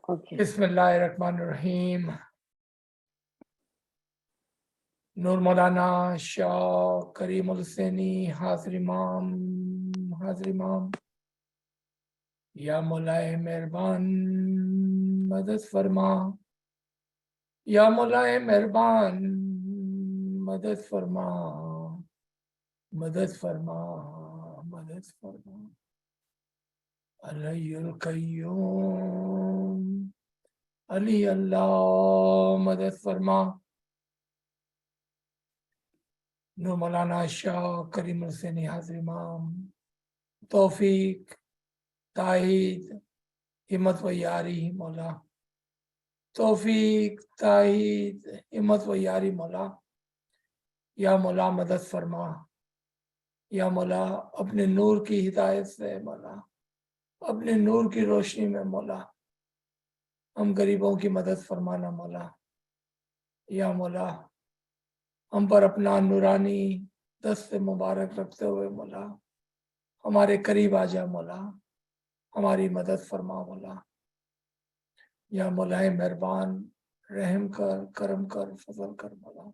Okay. Bismillahirrahmanirrahim. Nur Maulana Shah Kareem Hussaini Hazir Imam Ya Maulay Mehrban Madad Farma Ya Maulay Mehrban Madad Farma Madad Farma Madad Farma Alayyul Qayyum Ali Allah Madad Farma Nur Maulana Shah Kareem Hussaini Hazir Imam Tawfiq Tahid Himmat wa Yari Maula Tawfiq Tahid Himmat wa Yari Maula Ya Maula Madad Farma Ya Maula अपने नूर की हिदायत से मौला अपने नूर की रोशनी में मौला हम गरीबों की मदद फरमाना मौला या मौला हम पर अपना नूरानी दस्त मुबारक रखते हुए मौला हमारे करीब आ जा मौला हमारी मदद फरमा मौला या मौलाए मेहरबान रहम कर करम कर फजल कर मौला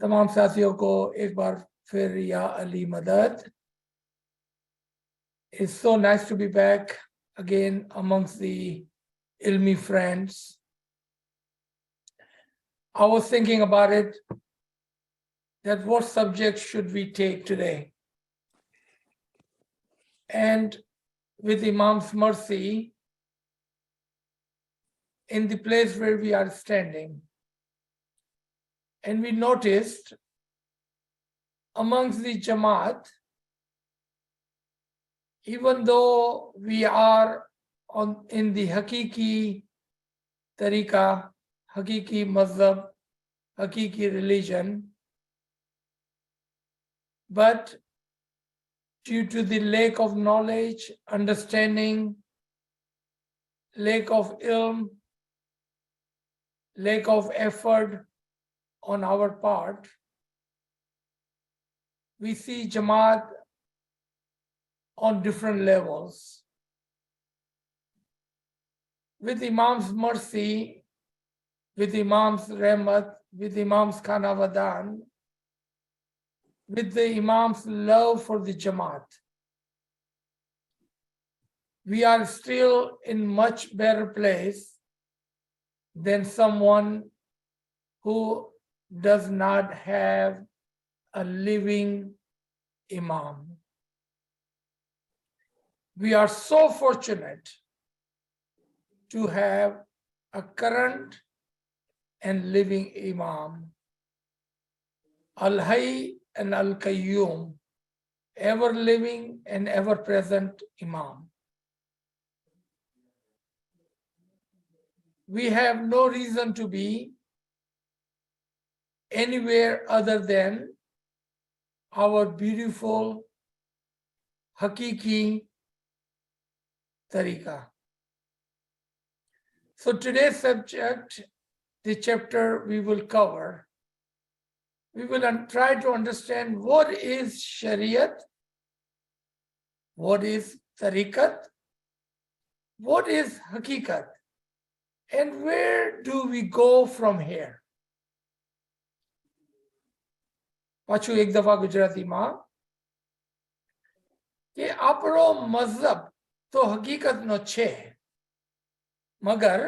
तमाम साथियों को एक बार फिर या अली मदद. It's so nice to be back again amongst the Ilmi friends. I was thinking about it, that what subject should we take today? And with Imam's mercy, in the place where we are standing, and we noticed amongst the Jamat, even though we are in the Hakiki Tariqa, Hakiki Mazhab, Hakiki religion, but due to the lack of knowledge, understanding, lack of ilm, lack of effort on our part, we see Jamaat on different levels. With Imam's mercy, with Imam's rahmat, with Imam's Khana Vadan, with the Imam's love for the Jamaat, we are still in much better place than someone who does not have a living Imam. We are so fortunate to have a current and living Imam, Al-Hayy and Al-Qayyum, ever living and ever present Imam. We have no reason to be anywhere other than our beautiful Hakiki Tariqa. So today's subject, the chapter we will cover, we will try to understand what is Shariaat, what is Tariqat, what is Hakikat, and where do we go from here? પાછું એક દફા ગુજરાતીમાં કે આપણો મઝહબ તો હકીકતનો છે, મગર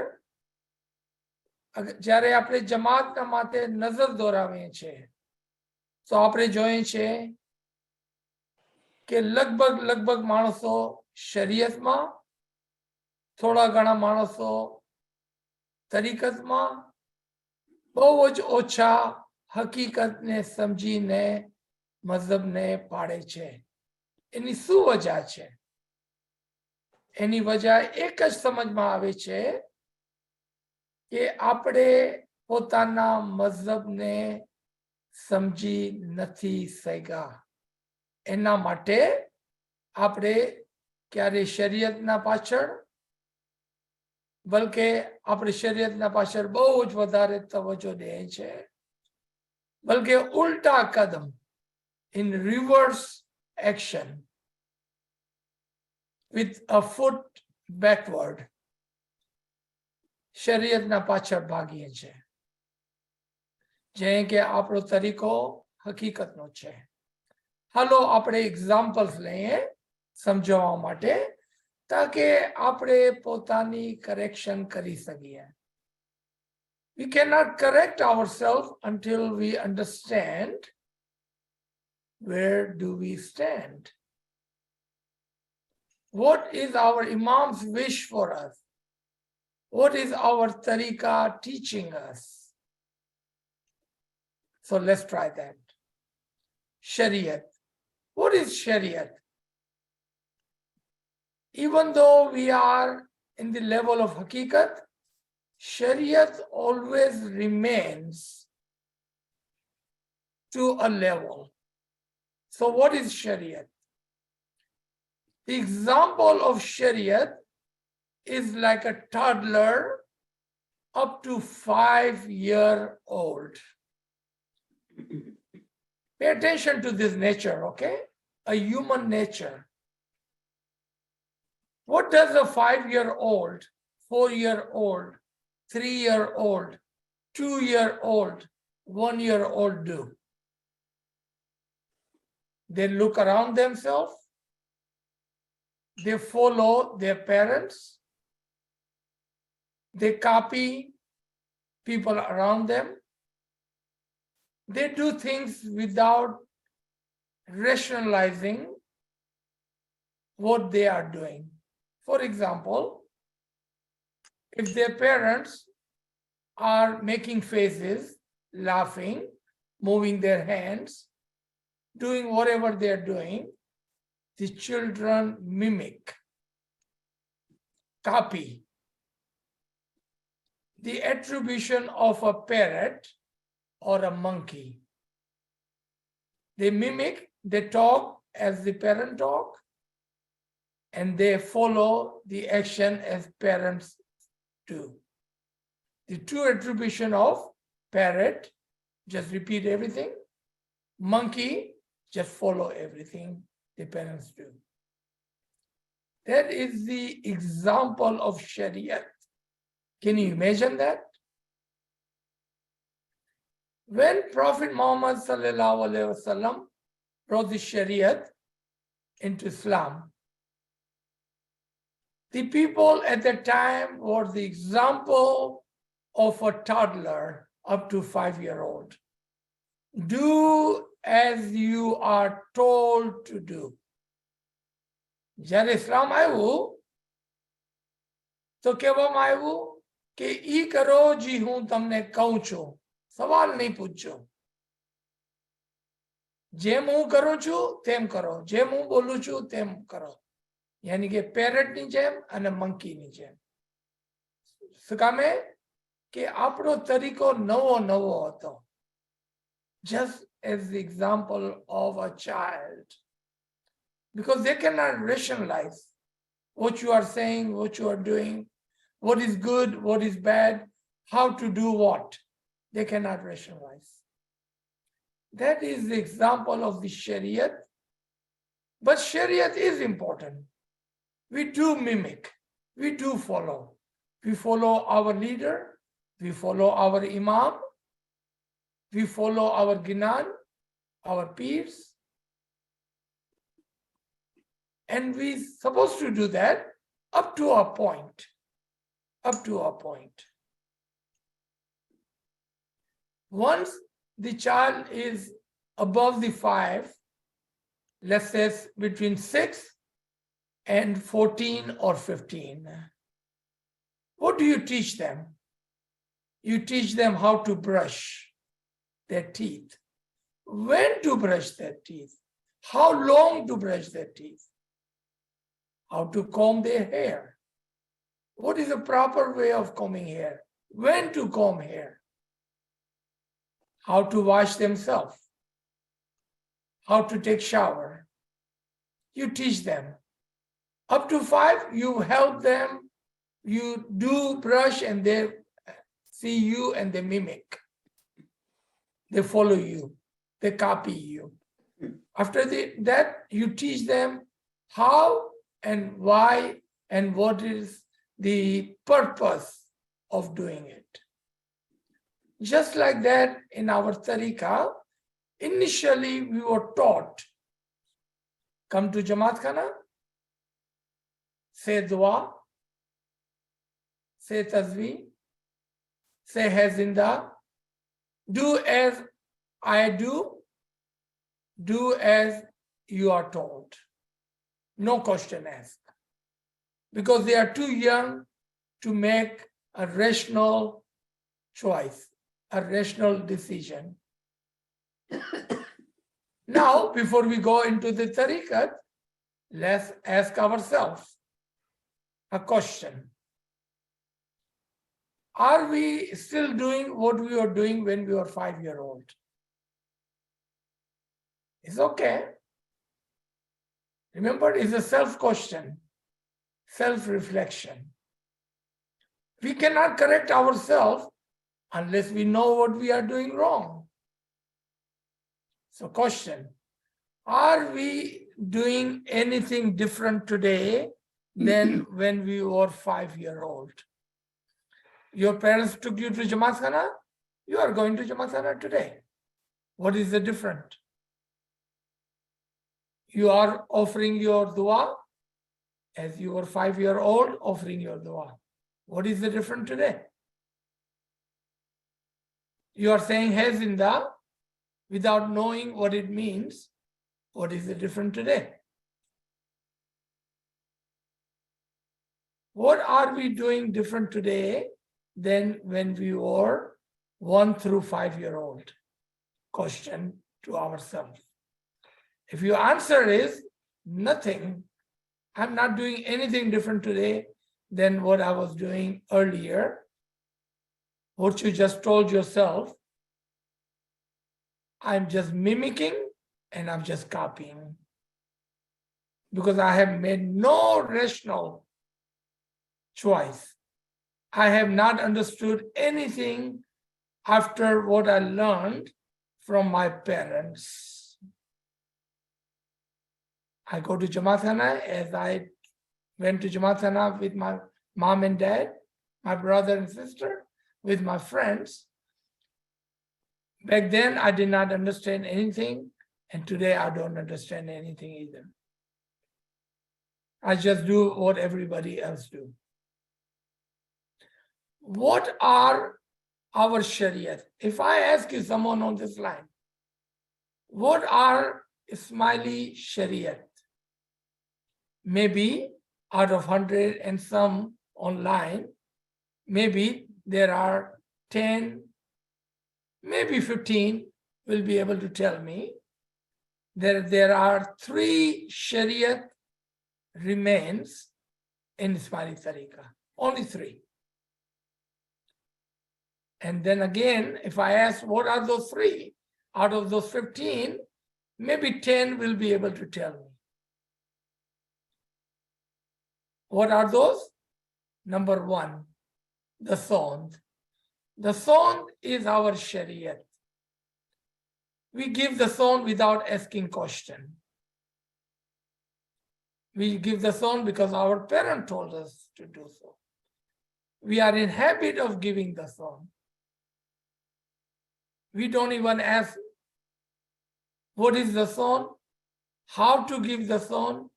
જ્યારે આપણે જમાતના માથે નજર દોરાવીએ છીએ તો આપણે જોઈએ છે કે લગભગ માણસો શરીયતમાં, થોડા ઘણા માણસો તરીકતમાં, બહુ જ ઓછા હકીકતને સમજીને મઝહબને પાડે છે. એની શું વજહ છે? એની વજહ એક જ સમજમાં આવે છે કે આપણે પોતાના મઝહબને સમજી નથી શક્યા. એના માટે આપણે ક્યારે શરીયતના પાછળ, બલકે આપણે શરીયતના પાછળ બહુ જ વધારે તવજ્જો દે છે, બલકે ઉલટા કદમ, in reverse action, with a foot backward, શરીયતના પાછળ ભાગીએ છીએ, જે કે આપણો તરીકો હકીકતનો છે. હાલો આપણે એક્ઝામ્પલ્સ લઈએ સમજાવવા માટે, તાકે આપણે પોતાની કરેક્શન કરી શકીએ. We cannot correct ourselves until we understand where do we stand. What is our Imam's wish for us? What is our Tariqa teaching us? So let's try that. Shariat. What is Shariat? Even though we are in the level of Hakikat, Shariat always remains to a level. So what is Shariat? The example of Shariat is like a toddler up to 5-year-old. Pay attention to this nature, okay? A human nature. What does a 5-year-old, 4-year-old, 3-year-old, 2-year-old, 1-year-old do? They look around themselves. They follow their parents. They copy people around them. They do things without rationalizing what they are doing. For example, if their parents are making faces, laughing, moving their hands, doing whatever they're doing, the children mimic, copy. The attribution of a parrot or a monkey. They mimic, they talk as the parent talk, and they follow the action as parents do. The true attribution of parrot, just repeat everything. Monkey, just follow everything the parents do. That is the example of Shariat. Can you imagine that? When Prophet Muhammad sallallahu alaihi wasallam brought the Shariat into Islam, the people at the time were the example of a toddler up to 5-year-old. Do as you are told to do. જ્યારે ઇસ્લામ આવ્યું તો કહેવામાં આવ્યું કે ઈ કરો જી હું તમને કહું છું, સવાલ નહીં પૂછજો. જેમ હું કરું છું તેમ કરો, જેમ હું બોલું છું તેમ કરો. यानी कि પેરેટની જેમ અને મંકીની જેમ. શું કામે કે આપણો તરીકો નવો નવો હતો. Just as the example of a child, because they cannot rationalize what you are saying, what you are doing, what is good, what is bad, how to do what. They cannot rationalize. That is the example of the Shariat. But Shariat is important. We do mimic, we do follow. We follow our leader, we follow our Imam, we follow our Ginan, our peers. And we're supposed to do that up to a point. Up to a point. Once the child is above the 5, let's say between 6 and 14 or 15, what do you teach them? You teach them how to brush their teeth, when to brush their teeth, how long to brush their teeth, how to comb their hair, what is the proper way of combing hair, when to comb hair, how to wash themselves, how to take shower. You teach them. Up to 5, you help them, you do brush and they see you and they mimic. They follow you, they copy you. After that, you teach them how and why and what is the purpose of doing it. Just like that, in our Tariqa, initially we were taught, come to Jamat Khana, say dua, say tasbih, say hai zinda, do as I do as you are told. No question asked. Because they are too young to make a rational choice, a rational decision. Now, before we go into the tariqat, let's ask ourselves a question. Are we still doing what we were doing when we were 5-year-old? It's okay. Remember, it's a self-question, self-reflection. We cannot correct ourselves unless we know what we are doing wrong. So question, are we doing anything different today than when we were 5-year-old? Your parents took you to Jamat Khana, you are going to Jamat Khana today. What is the different? You are offering your dua as you were 5-year-old offering your dua. What is the different today? You are saying hai zinda without knowing what it means. What is the different today? What are we doing different today than when we were 1 through 5-year-old? Question to ourselves. If your answer is nothing, I'm not doing anything different today than what I was doing earlier, what you just told yourself, I'm just mimicking and I'm just copying. Because I have made no rational choice. I have not understood anything after what I learned from my parents. I go to Jamat Khana as I went to Jamat Khana with my mom and dad, my brother and sister, with my friends. Back then, I did not understand anything, and today I don't understand anything either. I just do what everybody else do. What are our Shariaat? If I ask you, someone on this line, what are Ismaili Shariaat? Maybe out of 100 and some online, maybe there are 10, maybe 15 will be able to tell me that there are 3 Shariat remains in Ismaili Tariqa. Only 3. And then again, if I ask what are those 3, out of those 15, maybe 10 will be able to tell me. What are those? Number 1, the Sond. The Sond is our Shariat. We give the Sond without asking question. We give the Sond because our parent told us to do so. We are in habit of giving the Sond. We don't even ask what is the Sond, how to give the Sond,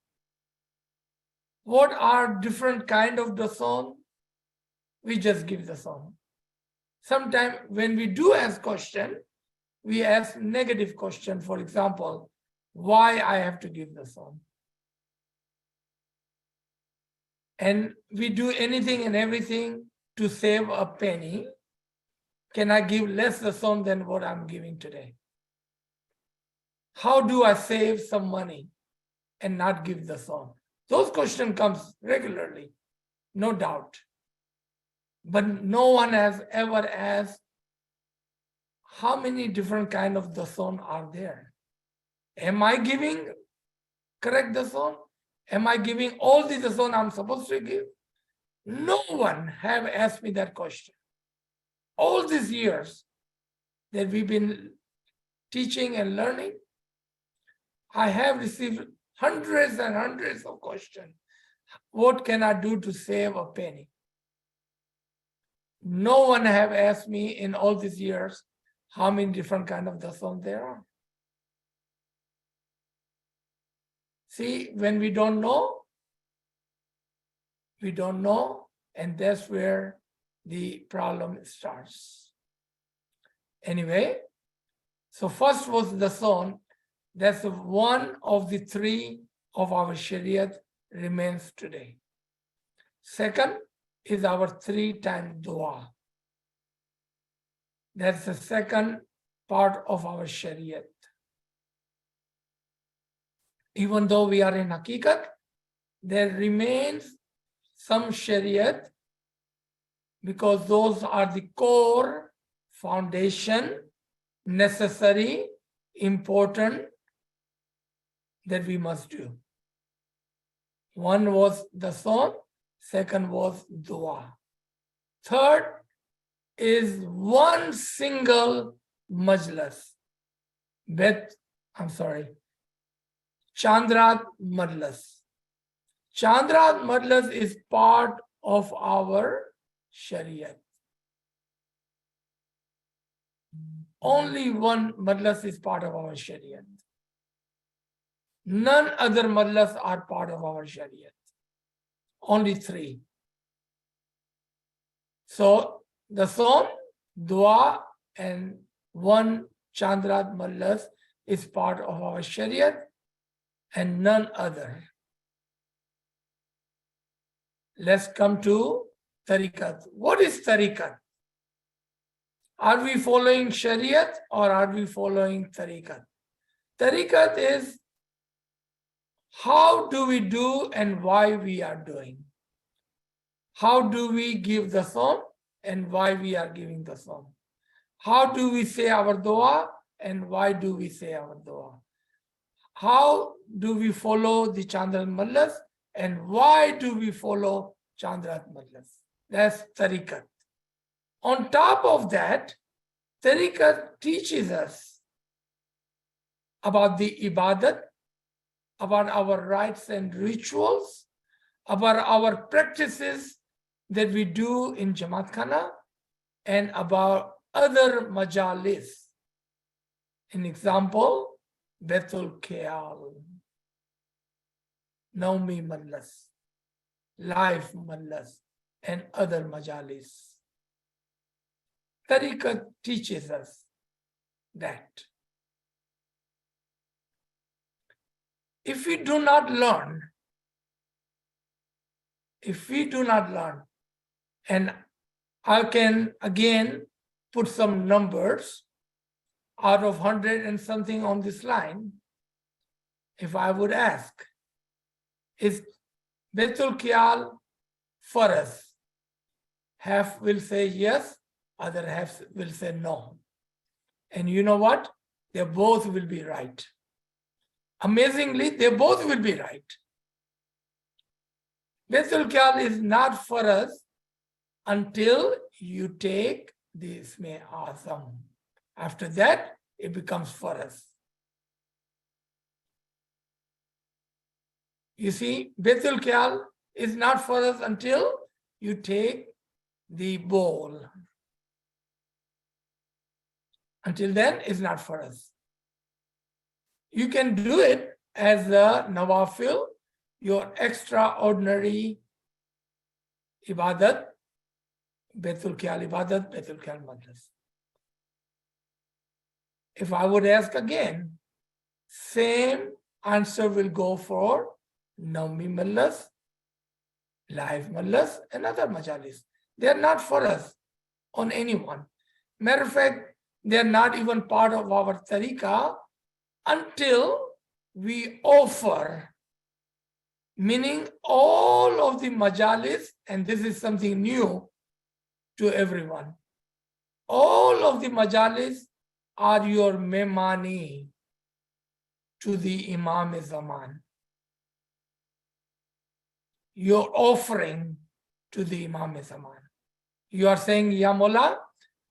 what are different kind of the Sond. We just give the Sond. Sometimes when we do ask question, we ask negative question. For example, why I have to give the Sond. And we do anything and everything to save a penny. Can I give less the Sond than what I'm giving today? How do I save some money and not give the Sond? Those questions comes regularly, no doubt. But no one has ever asked how many different kind of the Sond are there. Am I giving correct the Sond? Am I giving all the Sond I'm supposed to give? No one have asked me that question. All these years that we've been teaching and learning, I have received hundreds and hundreds of questions. What can I do to save a penny? No one have asked me in all these years how many different kind of dasam there are. See, when we don't know, and that's where the problem starts. Anyway, so first was the son. That's one of the three of our Shariat remains today. Second is our 3-time dua. That's the second part of our Shariat. Even though we are in Hakikat, there remains some Shariat because those are the core, foundation, necessary, important that we must do. One was the song, second was dua. Third is one single majlis. Chandrat majlis. Chandrat majlis is part of our Shariat. Only one majlis is part of our Shariat. None other majlis are part of our Shariat. Only 3. So the song, dua, and one Chandrat majlis is part of our Shariat and none other. Let's come to Tariqat. What is Tariqat? Are we following Shariat or are we following Tariqat? Tariqat is how do we do and why we are doing. How do we give the song and why we are giving the song. How do we say our dua and why do we say our dua. How do we follow the Chandrat Majlis and why do we follow Chandrat Majlis? That's Tariqat. On top of that, Tariqat teaches us about the ibadat, about our rites and rituals, about our practices that we do in Jamat Khana, and about other majalis. An example, Betul Khayal, Naumi Majlis, Life Majlis, and other majalis. Tariqa teaches us that. If we do not learn, and I can again put some numbers out of 100 and something on this line, if I would ask, is Betul Khayal for us? Half will say yes, other half will say no. And you know what? They both will be right. Amazingly, they both will be right. Betul Khayal is not for us until you take the Isme Azam. After that, it becomes for us. You see, Betul Khayal is not for us until you take the bowl. Until then, it's not for us. You can do it as a nawafil, your extraordinary ibadat, Betul Khayal ibadat, Betul Khayal Majlis. If I would ask again, same answer will go for Naumi Majlis, Live Majlis, and other majalis. They are not for us on anyone. Matter of fact, they are not even part of our tariqah until we offer, meaning all of the majalis, and this is something new to everyone. All of the majalis are your memani to the Imam Zaman. Your offering to the Imam Zaman. You are saying, Ya Mullah,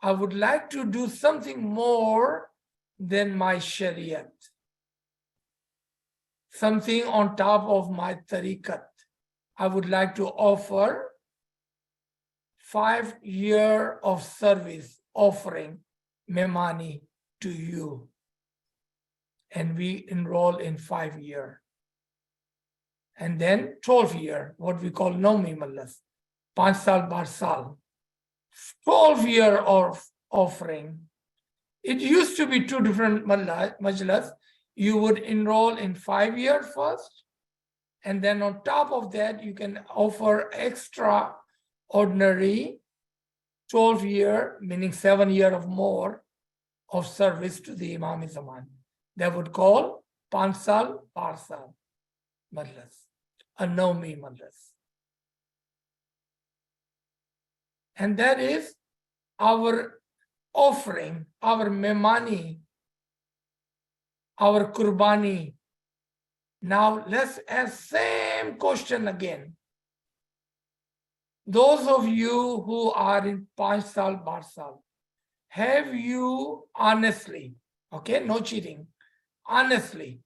I would like to do something more than my Shariat. Something on top of my tariqat. I would like to offer 5 years of service offering memani to you. And we enroll in 5 years. And then 12 years, what we call Naumi Mallas, 5 saal, 12 saal. 12 years of offering. It used to be 2 different majlas. You would enroll in 5 years first, and then on top of that, you can offer extraordinary 12 year, meaning 7 years of more of service to the Imam Zaman. They would call 5 saal, 12 saal majlas, a Naumi majlas. And that is our offering, our memani, our kurbani. Now let's ask same question again. Those of you who are in 5 saal, 12 saal, have you honestly, okay, no cheating, honestly,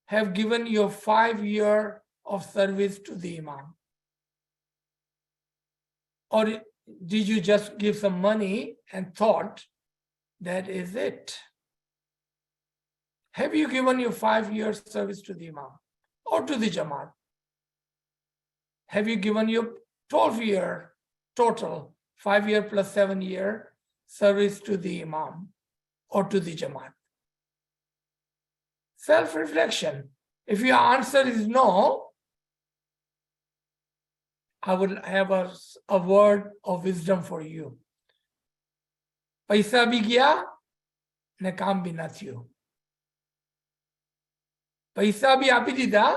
have given your 5 years of service to the Imam? Or did you just give some money and thought that is it? Have you given your 5 years service to the Imam or to the Jamat? Have you given your 12 year total, 5 year plus 7 year service to the Imam or to the Jamat? Self-reflection. If your answer is no, I will have a word of wisdom for you. Paisa bhi gaya, ne kaam bhi na thiyo. Paisa bhi api dida,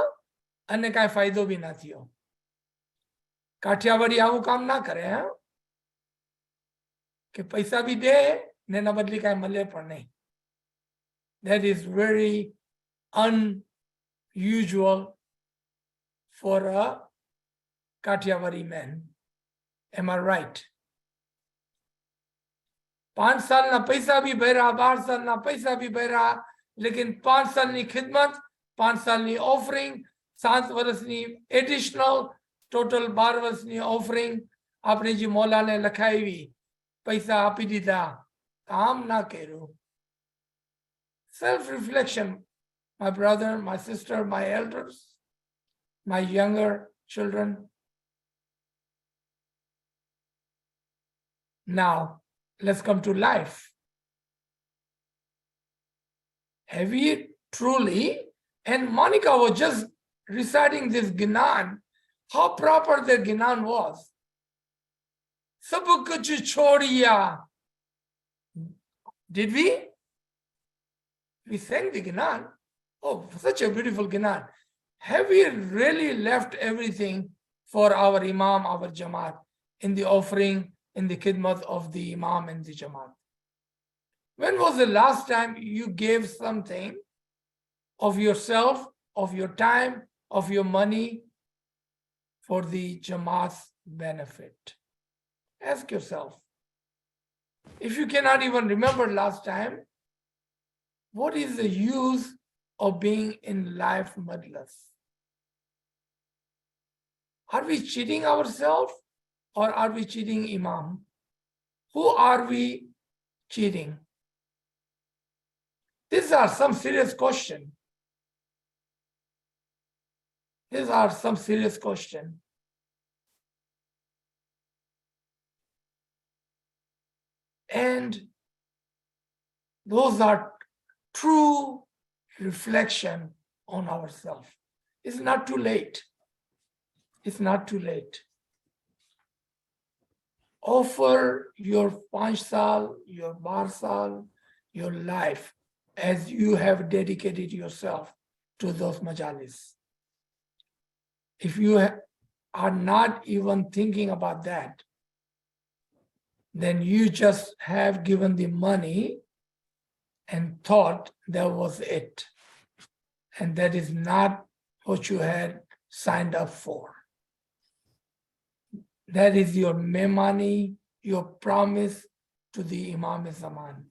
ane kai faido bhi na thiyo. Kathiawadi avu kaam na kare, ha? Ke paisa bhi de, ne na badli kai male par nahi. That is very unusual for a Kathiawadi man. Am I right? 5 साल ना पैसा भी भरा, 12 साल ना पैसा भी भरा, लेकिन 5 साल नी खिदमत, 5 साल नी ऑफरिंग, 7 वर्ष नी एडिशनल, टोटल 12 वर्ष नी ऑफरिंग, आपने जी मौला ने लखाई हुई, पैसा आपी दीदा, काम ना करो. Self-reflection, my brother, my sister, my elders, my younger children. Now, let's come to life. Have you truly, and Monica was just reciting this Gnan, how proper the Gnan was. Sab kuch chhodiya. Did we? We sang the Gnan. Oh, such a beautiful Gnan. Have we really left everything for our Imam, our Jamat, in the offering, in the khidmat of the Imam and the Jamat? When was the last time you gave something of yourself, of your time, of your money for the Jamaat's benefit? Ask yourself. If you cannot even remember last time, what is the use of being in life majlis? Are we cheating ourselves or are we cheating Imam? Who are we cheating? These are some serious questions. These are some serious questions. And those are true reflection on ourselves. It's not too late. It's not too late. Offer your 5 saal, your 12 saal, your life as you have dedicated yourself to those majalis. If you are not even thinking about that, then you just have given the money and thought that was it. And that is not what you had signed up for. That is your memani, your promise to the Imam Zaman,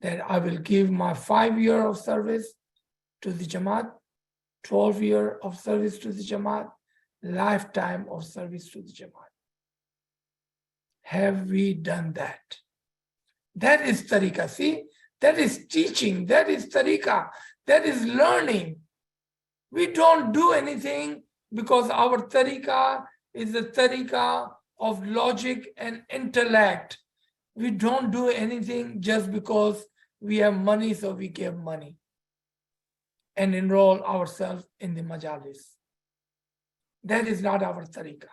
that I will give my 5 years of service to the Jamaat, 12 years of service to the Jamaat, lifetime of service to the Jamaat. have we done that? That is Tariqa. See, that is teaching, that is Tariqa, that is learning. We don't do anything because our Tariqa is the Tariqa of logic and intellect. We don't do anything just because we have money, so we give money and enroll ourselves in the majalis. That is not our Tariqa.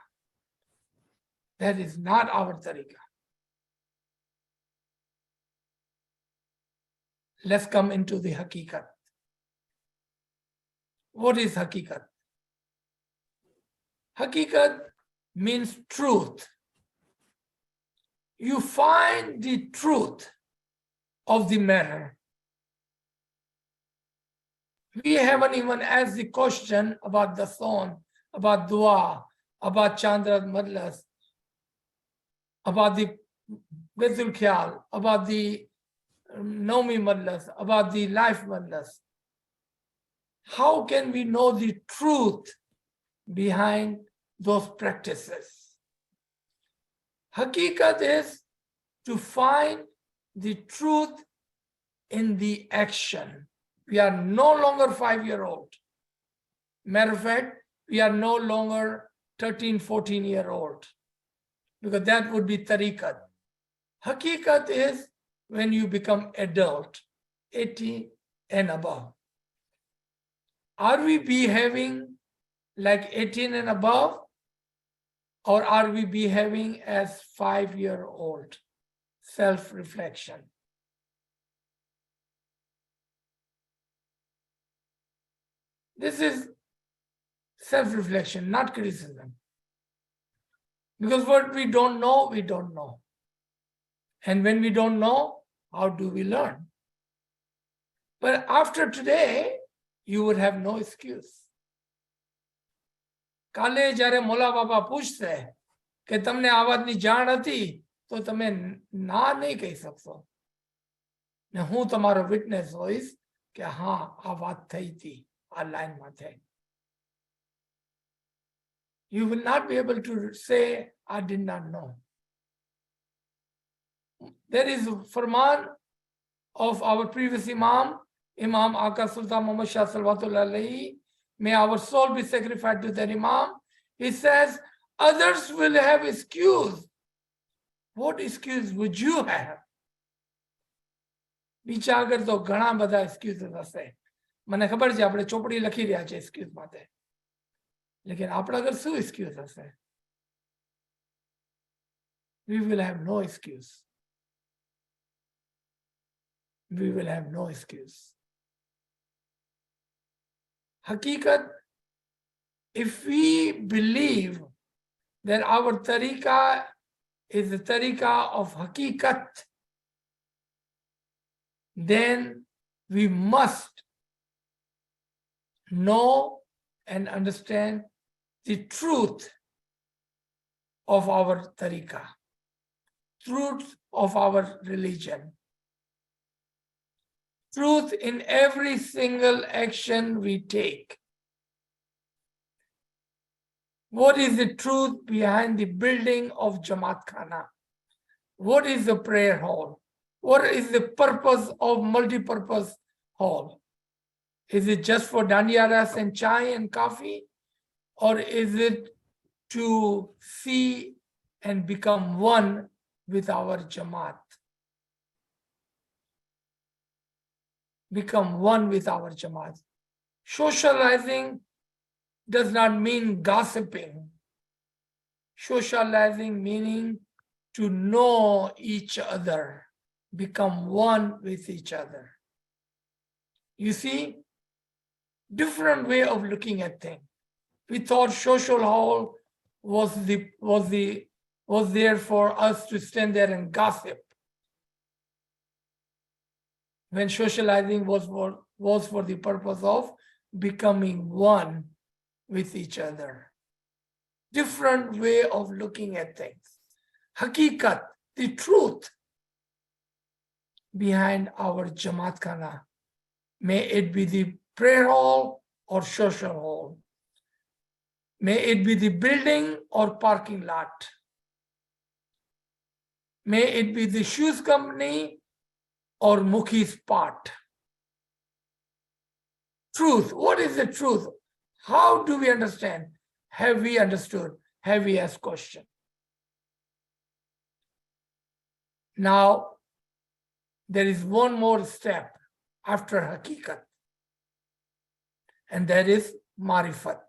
That is not our Tariqa. Let's come into the Haqiqat. What is Haqiqat? Haqiqat means truth. You find the truth of the matter. We haven't even asked the question about the song, about dua, about Chandra Madlas, about the Betul Khyal, about the Naumi Madlas, about the life Madlas. How can we know the truth behind those practices? Haqiqat is to find the truth in the action. We are no longer 5-year-old. Matter of fact, we are no longer 13, 14-year-old, because that would be tariqat. Haqiqat is when you become adult, 80 and above. Are we behaving like 18 and above, or are we behaving as 5-year-old? Self-reflection. This is self-reflection, not criticism. Because what we don't know, we don't know. And when we don't know, how do we learn? But after today, you would have no excuse. કાલે જ્યારે મોલા બાબા પૂછશે કે તમને આ વાતની જાણ હતી તો તમે ના નહીં કહી શકશો ને હું તમારો વિટનેસ હોઈશ કે હા આ વાત થઈ હતી આ લાઈનમાં થઈ. You will not be able to say I did not know. There is a farman of our previous Imam, Imam Aka Sultan Muhammad Shah Salawatullah Alayhi. May our soul be sacrificed to that Imam. He says, others will have excuse. What excuse would you have? બીજા આગળ તો ઘણા બધા excuses હશે. મને ખબર છે આપણે ચોપડી લખી રહ્યા છે excuse માટે. લેકિન આપણા આગળ શું excuse હશે? We will have no excuse. We will have no excuse. Haqiqat, if we believe that our tariqa is the tariqa of haqiqat, then we must know and understand the truth of our tariqa, truth of our religion, truth in every single action we take. What is the truth behind the building of Jamat Khana? What is the prayer hall? What is the purpose of multi-purpose hall? Is it just for dandiyaras and chai and coffee? Or is it to see and become one with our Jamat? Become one with our Jamat. Socializing does not mean gossiping. Socializing meaning to know each other, become one with each other. You see, different way of looking at things. We thought social hall was there for us to stand there and gossip, when socializing was for the purpose of becoming one with each other. Different way of looking at things. Haqiqat, the truth behind our Jamaat Khana. May it be the prayer hall or social hall. May it be the building or parking lot. May it be the shoes company or Mukhi's part. Truth. What is the truth? How do we understand? Have we understood? Have we asked question? Now, there is one more step after Hakikat, and that is Marifat.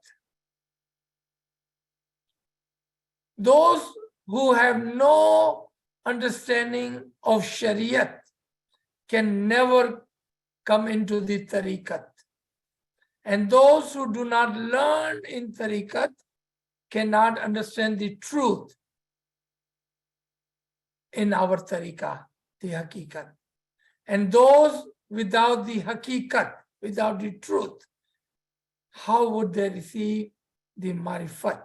Those who have no understanding of Shariat can never come into the Tariqat. And those who do not learn in Tariqat cannot understand the truth in our Tariqah, the Hakikat. And those without the Hakikat, without the truth, how would they receive the Marifat?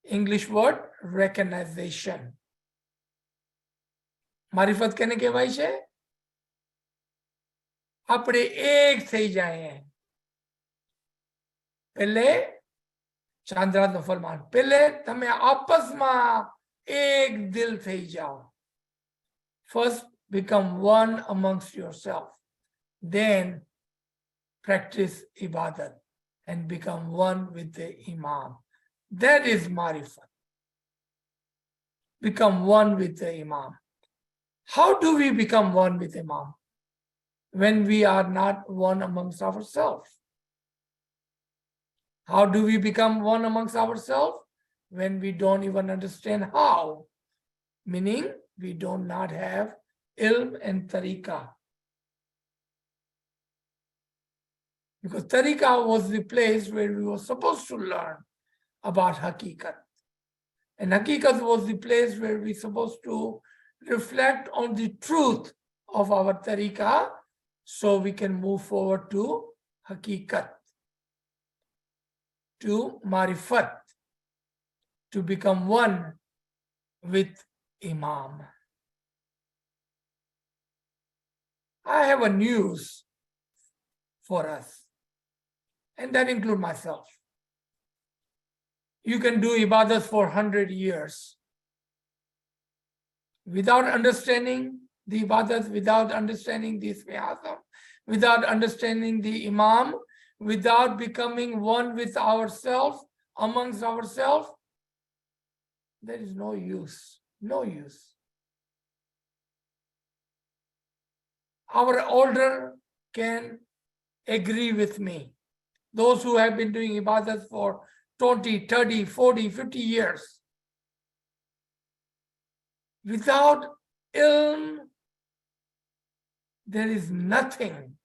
English word, recognition. Marifat कहने के भाई से अपने एक થઈ જાય पहले चांद्रात નો ફરમાન पहले તમે આપસમાં એક દિલ થઈ જાઓ. First become one amongst yourself, then practice ibadat and become one with the Imam. That is marifat. Become one with the Imam. How do we become one with Imam? When we are not one amongst ourselves. How do we become one amongst ourselves? When we don't even understand how. Meaning, we do not have ilm and tariqah. Because tariqah was the place where we were supposed to learn about hakikat. And hakikat was the place where we supposed to reflect on the truth of our tariqah so we can move forward to hakikat, to marifat, to become one with Imam. I have a news for us, and that includes myself. You can do ibadat for 100 years without understanding the ibadat, without understanding the ismiyazam, without understanding the Imam, without becoming one with ourselves, amongst ourselves. There is no use, no use. Our elder can agree with me. Those who have been doing ibadat for 20, 30, 40, 50 years. Without ilm, there is nothing.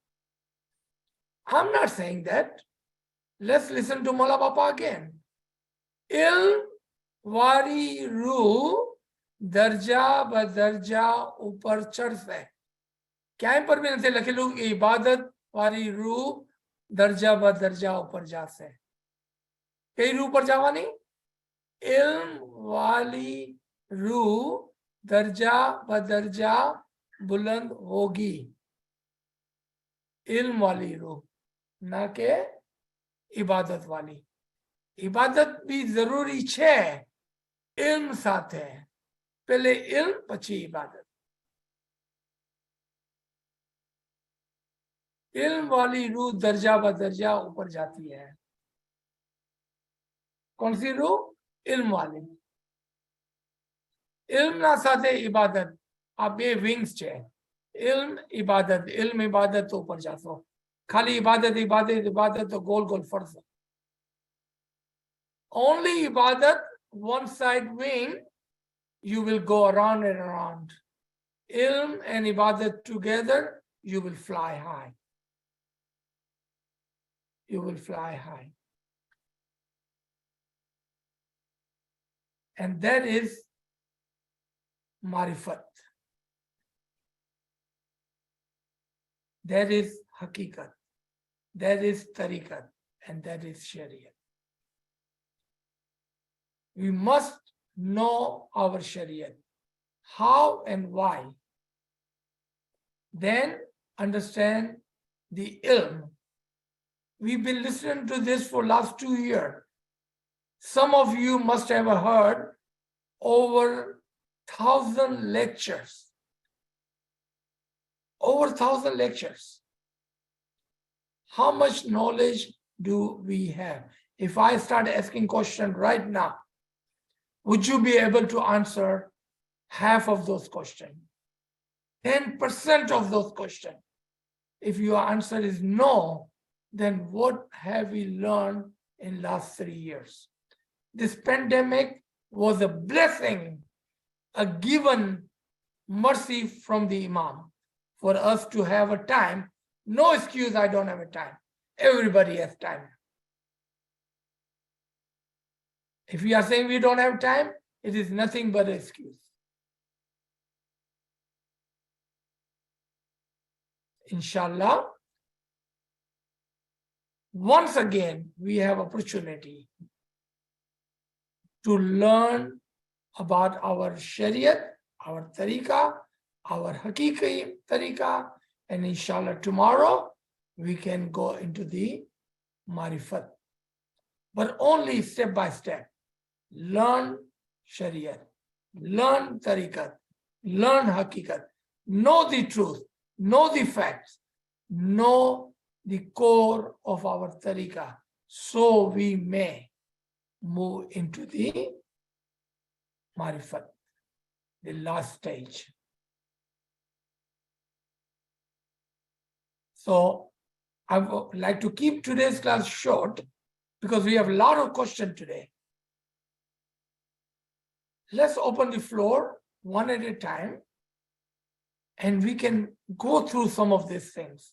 I'm not saying that. Let's listen to Mala Bapa again. Ilm wari ru darja ba darja upar chadse. क्या पर भी नहीं लिखे लोग इबादत वाली रूह दर्जा ब दर्जा ऊपर जाते हैं कई रूह पर जावा नहीं इल्म वाली रूह दर्जा ब दर्जा बुलंद होगी इल्म वाली रूह ना के इबादत वाली इबादत भी जरूरी छे इल्म साथ है पहले इल्म પછી इबादत इल्म वाली रूह दर्जा ब दर्जा ऊपर जाती है कौन सी रूह इल्म वाली इल्म ना साथे इबादत आ बे विंग्स छे इल्म इबादत तो ऊपर जातो खाली इबादत इबादत इबादत तो गोल गोल फरसे only ibadat one side wing you will go around and around ilm and ibadat together you will fly high. You will fly high. And that is marifat. That is hakikat. That is tariqat. And that is shariat. We must know our shariat. How and why. Then understand the ilm. We've been listening to this for last 2 years. Some of you must have heard over 1,000 lectures, over 1,000 lectures. How much knowledge do we have? If I start asking questions right now, would you be able to answer half of those questions? 10% of those questions? If your answer is no, then what have we learned in last 3 years? This pandemic was a blessing, a given mercy from the Imam for us to have a time. No excuse, I don't have a time. Everybody has time. If we are saying we don't have time, it is nothing but an excuse. Inshallah, once again, we have opportunity to learn about our Shariat, our Tariqa, our Haqiqi Tariqa, and inshallah tomorrow we can go into the Marifat. But only step by step. Learn Shariat, learn Tariqat, learn Haqiqat, know the truth, know the facts, know the core of our Tariqa, so we may move into the Marifat, the last stage. So I would like to keep today's class short because we have a lot of questions today. Let's open the floor one at a time and we can go through some of these things.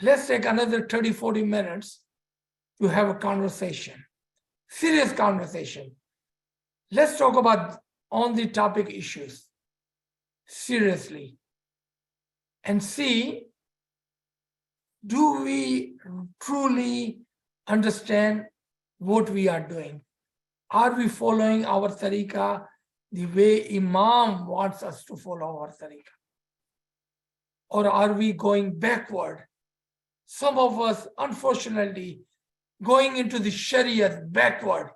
Let's take another 30, 40 minutes to have a conversation, serious conversation. Let's talk about on the topic issues seriously and see, do we truly understand what we are doing? Are we following our Tariqa the way Imam wants us to follow our Tariqa? Or are we going backward? Some of us, unfortunately, going into the Shariat backward.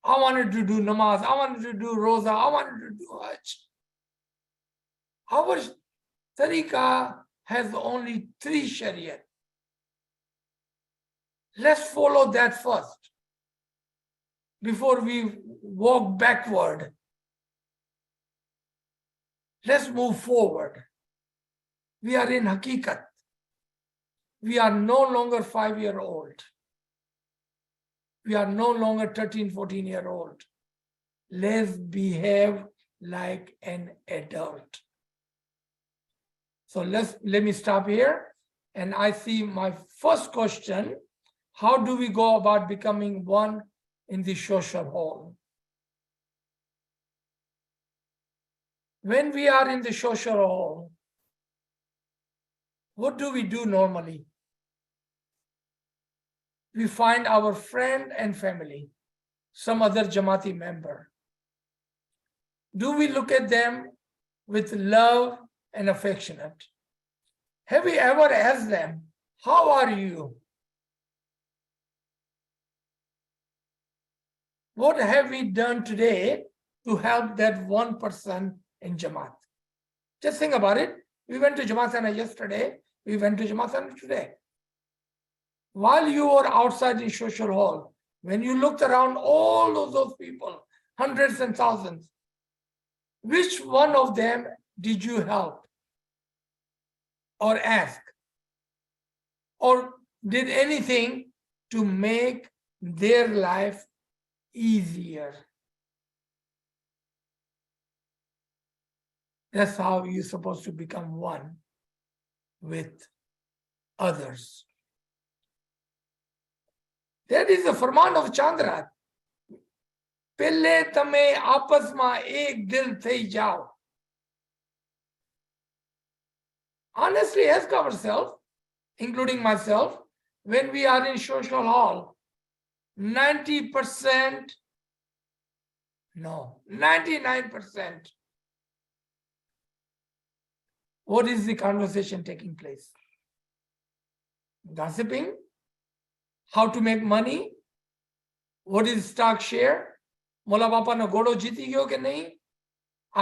I wanted to do namaz, I wanted to do roza, I wanted to do hajj. Our Tariqa has only 3 Shariat. Let's follow that first before we walk backward. Let's move forward. We are in Haqiqat. We are no longer 5-year-old. We are no longer 13, 14-year-old. Let's behave like an adult. So let me stop here. And I see my first question, how do we go about becoming one in the social hall? When we are in the social hall, what do we do normally? We find our friend and family, some other Jamati member. Do we look at them with love and affectionate? Have we ever asked them, how are you? What have we done today to help that one person in Jamat? Just think about it. We went to Jamaat yesterday. We went to Jamaat today. While you were outside in social hall, when you looked around all of those people, hundreds and thousands, which one of them did you help or ask or did anything to make their life easier? That's how you're supposed to become one with others. That is the farman of Chandra. Pehle tame aapas ma ek dil thei jao. Honestly, ask ourselves, including myself, when we are in social hall, 90%, no, 99%. What is the conversation taking place? Gossiping? How to make money? What is stock share? મોલા બાપાનો ઘોડો જીતી ગયો કે નહીં?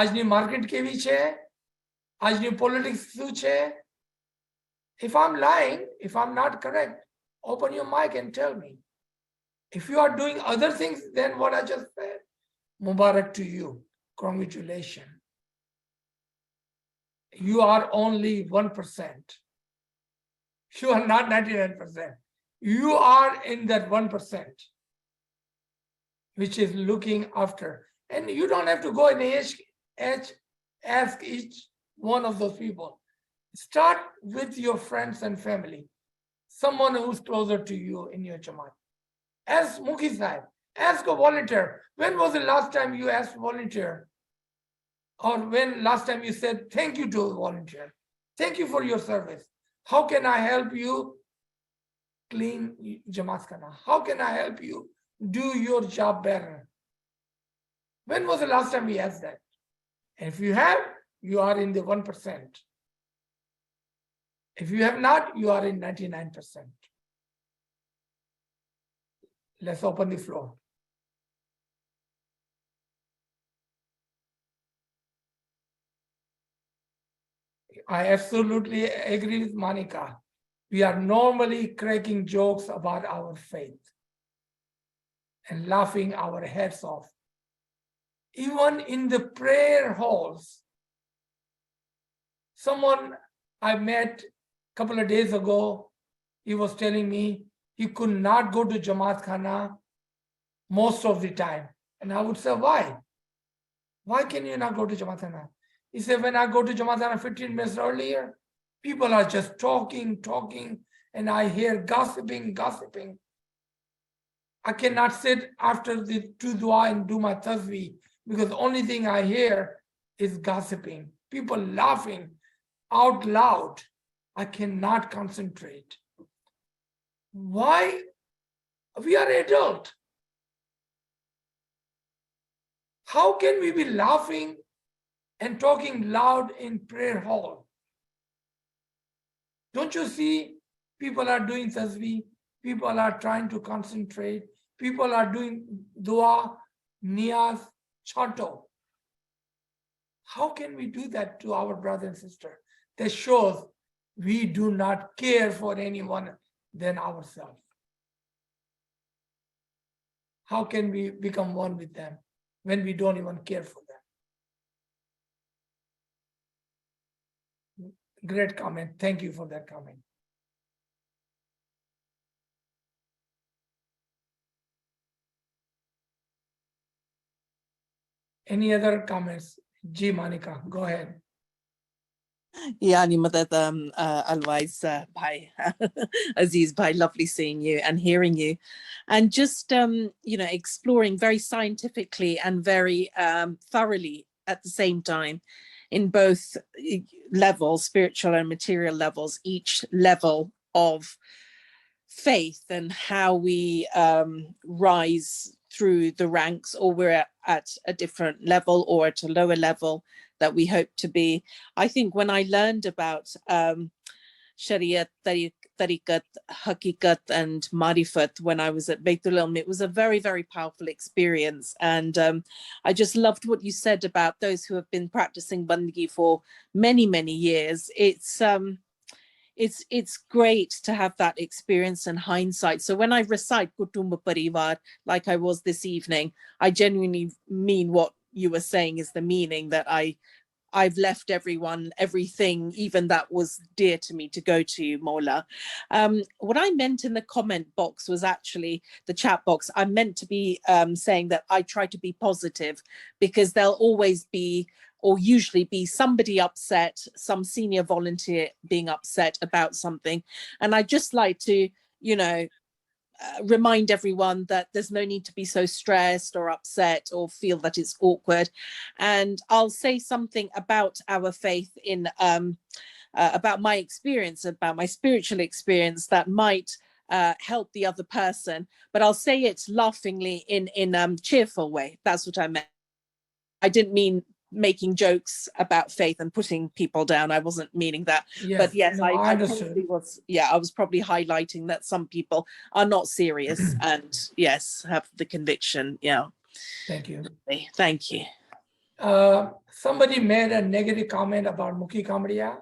આજની market કેવી છે? આજની પોલિટિક્સ શું છે? If I'm lying, if I'm not correct, open your mic and tell me. If you are doing other things than what I just said, Mubarak to you. Congratulations. You are only 1%. You are not 99%. You are in that 1%, which is looking after. And you don't have to go and ask each one of those people. Start with your friends and family, someone who's closer to you in your Jamat. Ask Mukhi Sahib, ask a volunteer. When was the last time you asked volunteer? Or when last time you said thank you to a volunteer? Thank you for your service. How can I help you clean Jamat Khana? How can I help you do your job better? When was the last time we asked that? And if you have, you are in the 1%. If you have not, you are in 99%. Let's open the floor. I absolutely agree with Monica. We are normally cracking jokes about our faith and laughing our heads off. Even in the prayer halls, someone I met a couple of days ago, he was telling me he could not go to Jamat Khana most of the time. And I would say, why? Why can you not go to Jamat Khana? He said, when I go to Jamat Khana 15 minutes earlier, people are just talking, and I hear gossiping. I cannot sit after the two dua and do my tasbih because the only thing I hear is gossiping, people laughing out loud. I cannot concentrate. Why? We are adult. How can we be laughing and talking loud in prayer hall? Don't you see people are doing tasbih, people are trying to concentrate, people are doing dua, niyaz, chanto. How can we do that to our brother and sister? That shows we do not care for anyone than ourselves. How can we become one with them when we don't even care for them? Great comment. Thank you for that comment. Any other comments? Ji Monica, go ahead. Yani Madad ALWAAZ Bhai, Aziz Bhai, lovely seeing you and hearing you. And just, exploring very scientifically and very thoroughly at the same time in both levels, spiritual and material levels, each level of faith and how we rise through the ranks, or we're at a different level or at a lower level that we hope to be. I think when I learned about Shariaat, Tariqa, Haqiqat and Marifat when I was at Baitul Ilm, it was a very, very powerful experience. And I just loved what you said about those who have been practicing Bandagi for many, many years. It's great to have that experience and hindsight. So when I recite Kutumba Parivar, like I was this evening, I genuinely mean what you were saying is the meaning, that I've left everyone, everything, even that was dear to me, to go to Mola. What I meant in the comment box was actually the chat box. I meant to be saying that I try to be positive, because there'll always be, or usually be, somebody upset, some senior volunteer being upset about something. And I just like to, remind everyone that there's no need to be so stressed or upset or feel that it's awkward. And I'll say something about our faith in about my experience, about my spiritual experience, that might help the other person, but I'll say it laughingly in cheerful way. That's what I meant. I didn't mean making jokes about faith and putting people down. I wasn't meaning that. Yes, but yes, no, I probably was. Yeah, I was probably highlighting that some people are not serious and yes, have the conviction. Yeah. Thank you. Thank you. Somebody made a negative comment about Mukhi Kamriya.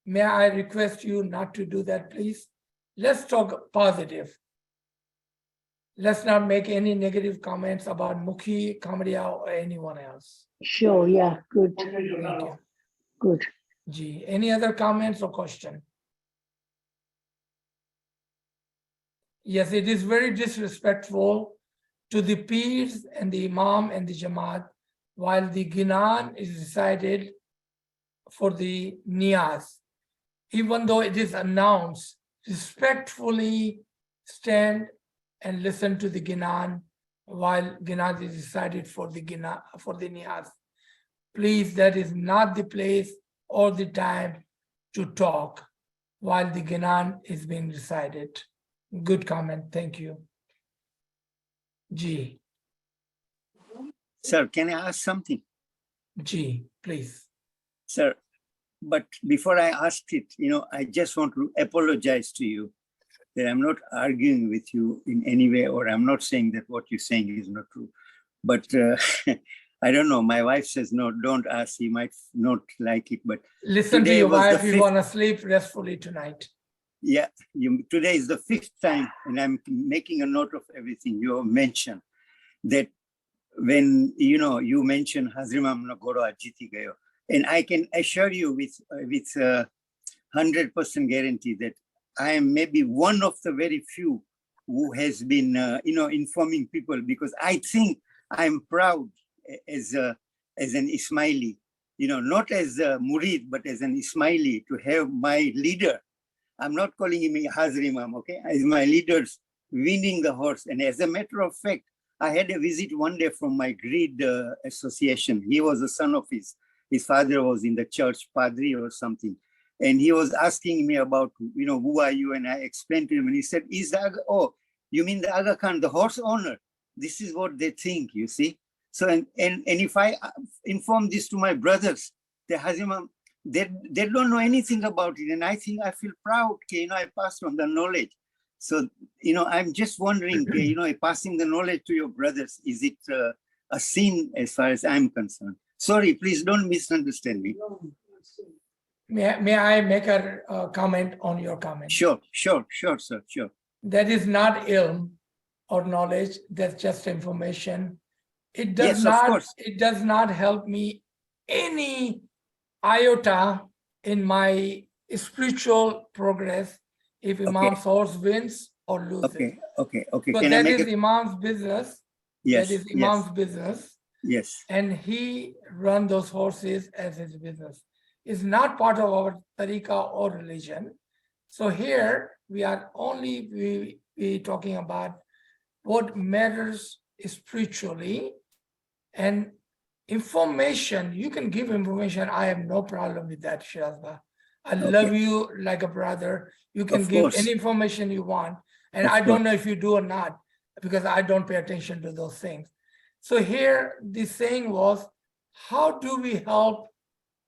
May I request you not to do that, please? Let's talk positive. Let's not make any negative comments about Mukhi Kamriya or anyone else. Sure, yeah, good. Thank you. Good. Ji, any other comments or question? Yes, it is very disrespectful to the peers and the imam and the Jamat while the Ginan is recited for the Niyaz. Even though it is announced, respectfully stand and listen to the Ginan while Ginan is recited for the Niyaz. Please, that is not the place or the time to talk while the Ginan is being recited. Good comment, thank you. Ji. Sir, can I ask something? Ji, please. Sir, but before I ask it, I just want to apologize to you that I'm not arguing with you in any way, or I'm not saying that what you're saying is not true. But I don't know, my wife says, no, don't ask, he might not like it, but listen to your wife, you want to sleep restfully tonight. Yeah, today is the 5th time, and I'm making a note of everything you mentioned, that when, you mentioned Hazrimam Nagoro Ajiti Gayo, and I can assure you with 100% guarantee that I am maybe one of the very few who has been, informing people, because I think I'm proud as an Ismaili, not as a Murid, but as an Ismaili, to have my leader. I'm not calling him Hazrimam, okay? As my leaders winning the horse. And as a matter of fact, I had a visit one day from my Greed association. He was a son of his father was in the church, Padri or something. And he was asking me about, who are you? And I explained to him, and he said, you mean the Aga Khan, the horse owner? This is what they think, you see? So, and if I inform this to my brothers, the Hazrimam, they don't know anything about it. And I think I feel proud, I passed on the knowledge. So, I'm just wondering, passing the knowledge to your brothers, is it a sin as far as I'm concerned? Sorry, please don't misunderstand me. May I make a comment on your comment? Sure, sir, sure. That is not ilm or knowledge, that's just information. It does it does not help me any iota in my spiritual progress if Imam's horse wins or loses. Okay. So that is Imam's business. Yes. That is Imam's business. Yes. And he runs those horses as his business. It's not part of our Tariqa or religion. So here we are only we talking about what matters spiritually, and information, you can give information. I have no problem with that, Shirazba. I love you like a brother. You can give any information you want. And I don't know if you do or not, because I don't pay attention to those things. So here, the saying was, how do we help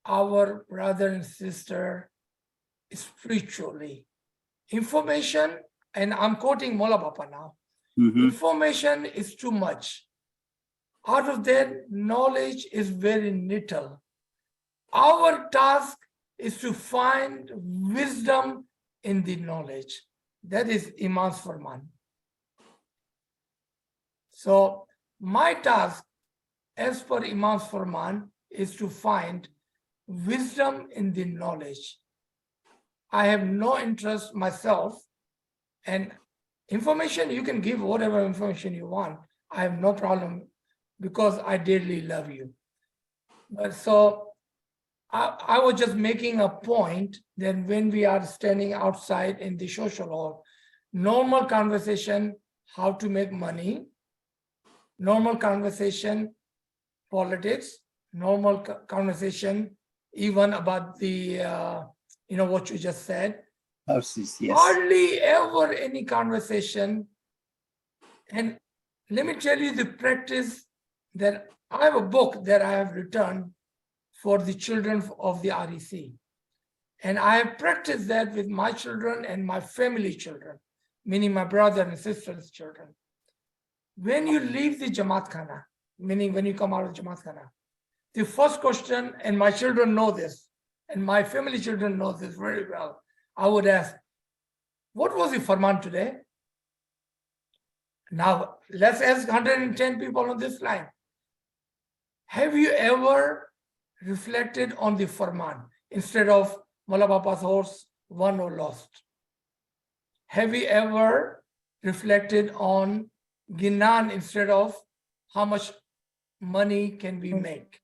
our brother and sister spiritually? Information, and I'm quoting Mola Bapa now, information is too much. Out of that, knowledge is very little. Our task is to find wisdom in the knowledge. That is Imam's Farman. So my task, as per Imam's Farman, is to find wisdom in the knowledge. I have no interest myself, and information, you can give whatever information you want. I have no problem, because I dearly love you. But so I was just making a point that when we are standing outside in the social hall, normal conversation, how to make money, normal conversation, politics, normal conversation, even about the, what you just said. Yes. Hardly ever any conversation. And let me tell you the practice that I have a book that I have written for the children of the REC. And I have practiced that with my children and my family children, meaning my brother and sister's children. When you leave the Jamat Khana, meaning when you come out of Jamat Khana, the first question, and my children know this, and my family children know this very well, I would ask, what was the Farman today? Now, let's ask 110 people on this line. Have you ever reflected on the Farman instead of Mullah Bapa's horse, won or lost? Have you ever reflected on Ginan instead of how much money can we make?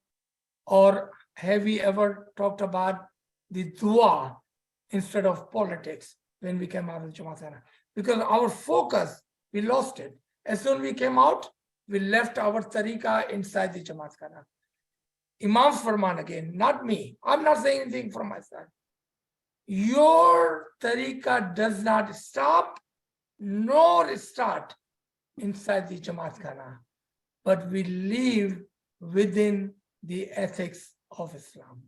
Or have we ever talked about the dua instead of politics when we came out of Jamat Khana? Because our focus, we lost it. As soon as we came out, we left our tariqa inside the Jamat Khana. Imam's Farman again, not me. I'm not saying anything from my side. Your tariqa does not stop nor start inside the Jamat Khana, but we live within the ethics of Islam.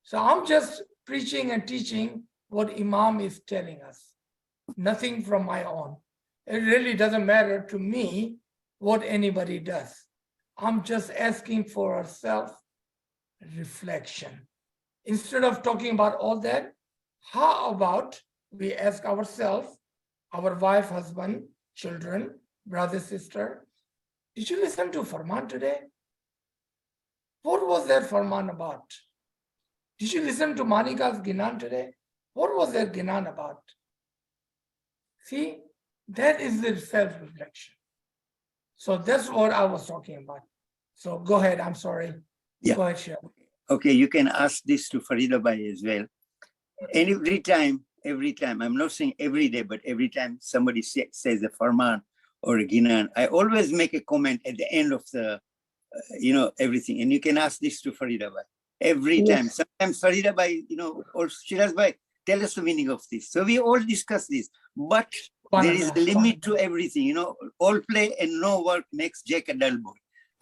So I'm just preaching and teaching what Imam is telling us, nothing from my own. It really doesn't matter to me what anybody does. I'm just asking for a self-reflection. Instead of talking about all that, how about we ask ourselves, our wife, husband, children, brother, sister, did you listen to Farman today? What was that Farman about? Did you listen to Manika's Ginan today? What was that Ginan about? See, that is the self-reflection. So that's what I was talking about. So go ahead, I'm sorry. Yeah. Go ahead, Shah. Okay, you can ask this to Farida Bhai as well. And every time, I'm not saying every day, but every time somebody says a Farman or a Ginan, I always make a comment at the end of the, everything. And you can ask this to Farida Bhai every time. Sometimes Farida Bhai, or Shiraz Bhai, tell us the meaning of this. So we all discuss this, but there is a limit to everything, all play and no work makes Jack a dull boy.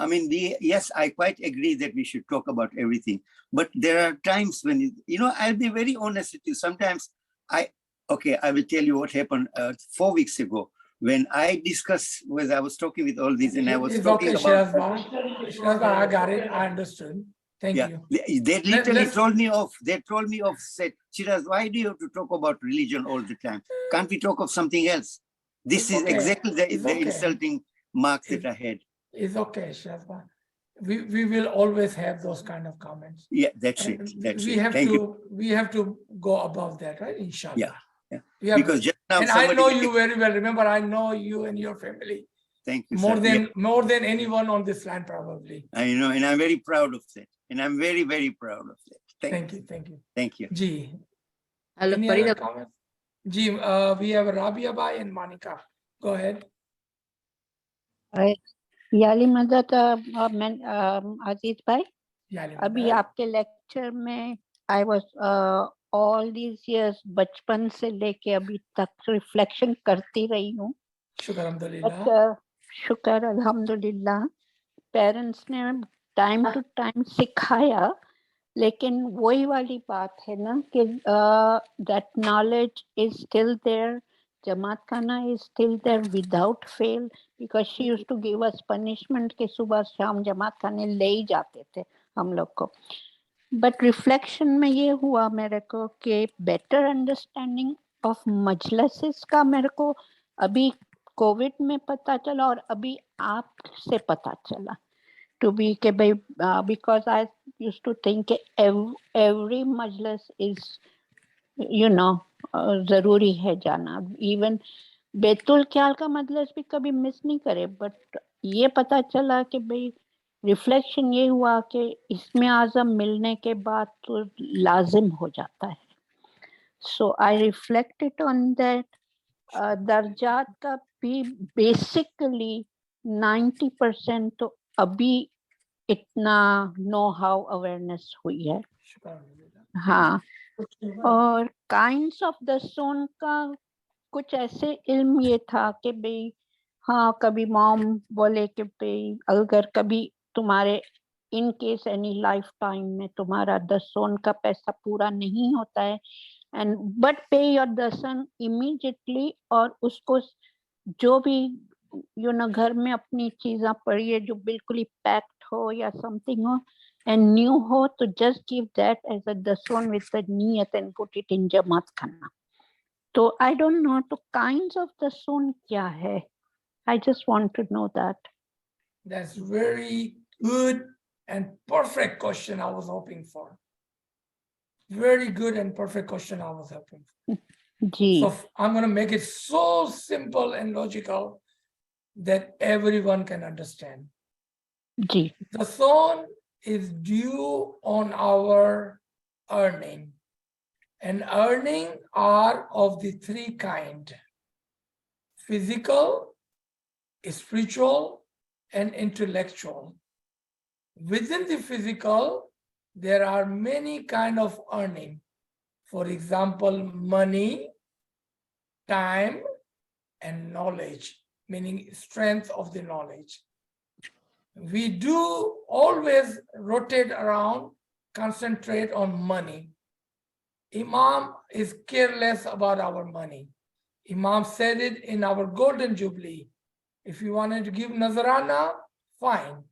I mean, yes, I quite agree that we should talk about everything, but there are times when, I'll be very honest with you. Sometimes I will tell you what happened 4 weeks ago when I was talking with all these and I was talking about. Shiraz Bhai, I got it, I understood. Thank you. They literally told me off. They told me off, said, Shiraz, why do you have to talk about religion all the time? Can't we talk of something else? This is exactly the insulting mark that I had. It's okay, Shiraz Bhai. We will always have those kind of comments. Yeah, that's it. We have to go above that, right? Inshallah. Yeah. Because just now, and I know you very well. Remember, I know you and your family. Thank you. More than anyone on this land, probably. I know, and I'm very proud of that. And I'm very, very proud of that. Thank you. Ji. Hello, Any other comments? Ji, we have Rabia Bhai and Manika. Go ahead. याली मदद अजीज भाई अभी आपके lecture में I was all these years बचपन से लेके अभी तक रिफ्लेक्शन करती रही हूँ शुक्र अल्हम्दुलिल्लाह पेरेंट्स ने टाइम टू टाइम सिखाया लेकिन वही वाली बात है ना कि that knowledge is still there Jamat Khana is still there without fail because she used to give us punishment के सुबह शाम जमात खाने ले ही जाते थे हम लोग को but reflection में ये हुआ मेरे को कि better understanding of majlises का मेरे को अभी कोविड में पता चला और अभी आपसे पता चला to be के भाई because I used to think every majlis is जरूरी है जाना इवन बैतुल ख्याल का मजलिस भी कभी मिस नहीं करे बट ये पता चला कि भाई रिफ्लेक्शन ये हुआ कि इसमें आज़म मिलने के बाद तो लाजिम हो जाता है सो आई रिफ्लेक्टेड ऑन दैट दर्जात का भी बेसिकली 90% तो अभी इतना नो हाउ अवेयरनेस हुई है हाँ और काइंड्स ऑफ द सोन का कुछ ऐसे इल्म ये था कि भाई हाँ कभी मॉम बोले कि भाई अगर कभी तुम्हारे in case any life time में तुम्हारा दसोन का पैसा पूरा नहीं होता है एंड बट पे योर दसन इमीडिएटली और उसको जो भी घर में अपनी चीज़ें पड़िए जो बिल्कुल ही पैक्ड हो या समथिंग हो and new ho, to just give that as a dasan with the niyat and put it in Jamat Khana. So I don't know the kinds of dasan kya hai. I just want to know that. That's very good and perfect question I was hoping for. Very good and perfect question I was hoping for. Ji. So I'm going to make it so simple and logical that everyone can understand. Ji. The dasan is due on our earning. And earning are of the three kind: physical, spiritual, and intellectual. Within the physical, there are many kind of earning. For example, money, time, and knowledge, meaning strength of the knowledge. We do always rotate around, concentrate on money. Imam is careless about our money. Imam said it in our Golden Jubilee. If you wanted to give Nazarana, fine.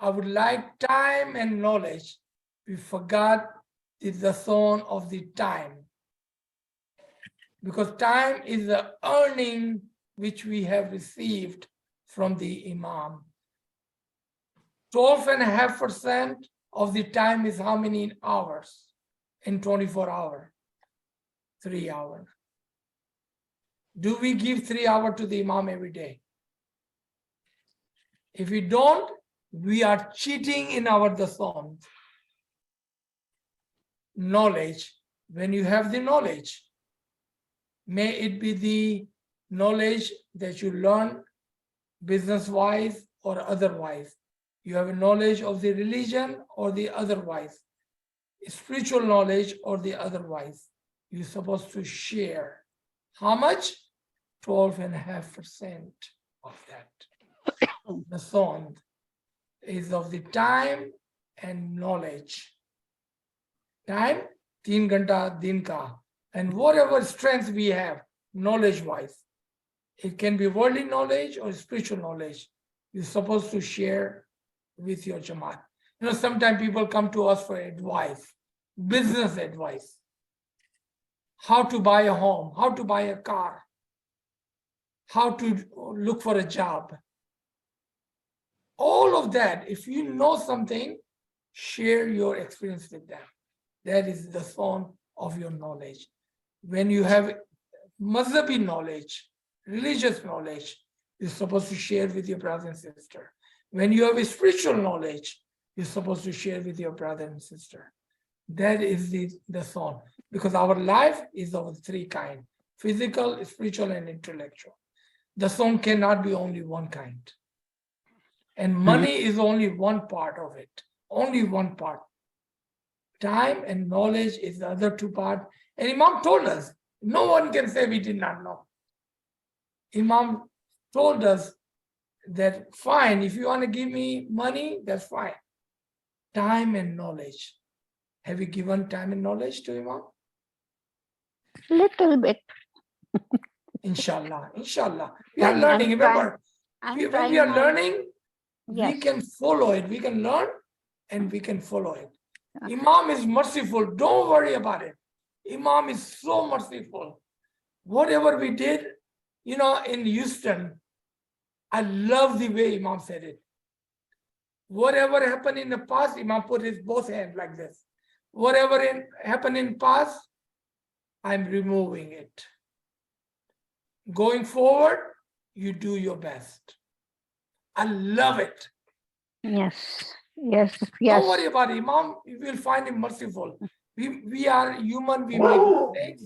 I would like time and knowledge. We forgot the zone of the time. Because time is the earning which we have received from the Imam. 12.5% of the time is how many hours in 24 hours? 3 hours. Do we give 3 hours to the Imam every day? If we don't, we are cheating in our dasan. Knowledge. When you have the knowledge, may it be the knowledge that you learn business-wise or otherwise. You have a knowledge of the religion or the otherwise. Spiritual knowledge or the otherwise. You're supposed to share. How much? 12.5% of that. The song is of the time and knowledge. Time, 3 ghanta din ka. And whatever strength we have, knowledge-wise, it can be worldly knowledge or spiritual knowledge. You're supposed to share with your Jamat. Sometimes people come to us for advice, business advice. How to buy a home, how to buy a car, how to look for a job. All of that, if you know something, share your experience with them. That is the zone of your knowledge. When you have mazhabi knowledge, religious knowledge, you're supposed to share with your brother and sister. When you have a spiritual knowledge, you're supposed to share with your brother and sister. That is the zone. Because our life is of three kinds: physical, spiritual, and intellectual. The zone cannot be only one kind. And money is only one part of it, only one part. Time and knowledge is the other two parts. And Imam told us, no one can say we did not know. Imam told us that, fine, if you want to give me money, that's fine. Time and knowledge. Have you given time and knowledge to Imam? Little bit. Inshallah, inshallah. We are learning. Remember, when we are learning, we can follow it. We can learn and we can follow it. Imam is merciful. Don't worry about it. Imam is so merciful. Whatever we did, in Houston, I love the way Imam said it. Whatever happened in the past, Imam put his both hands like this. Whatever happened in past, I'm removing it. Going forward, you do your best. I love it. Yes, yes, yes. Don't worry about it. Imam, you will find him merciful. We are human, we make mistakes.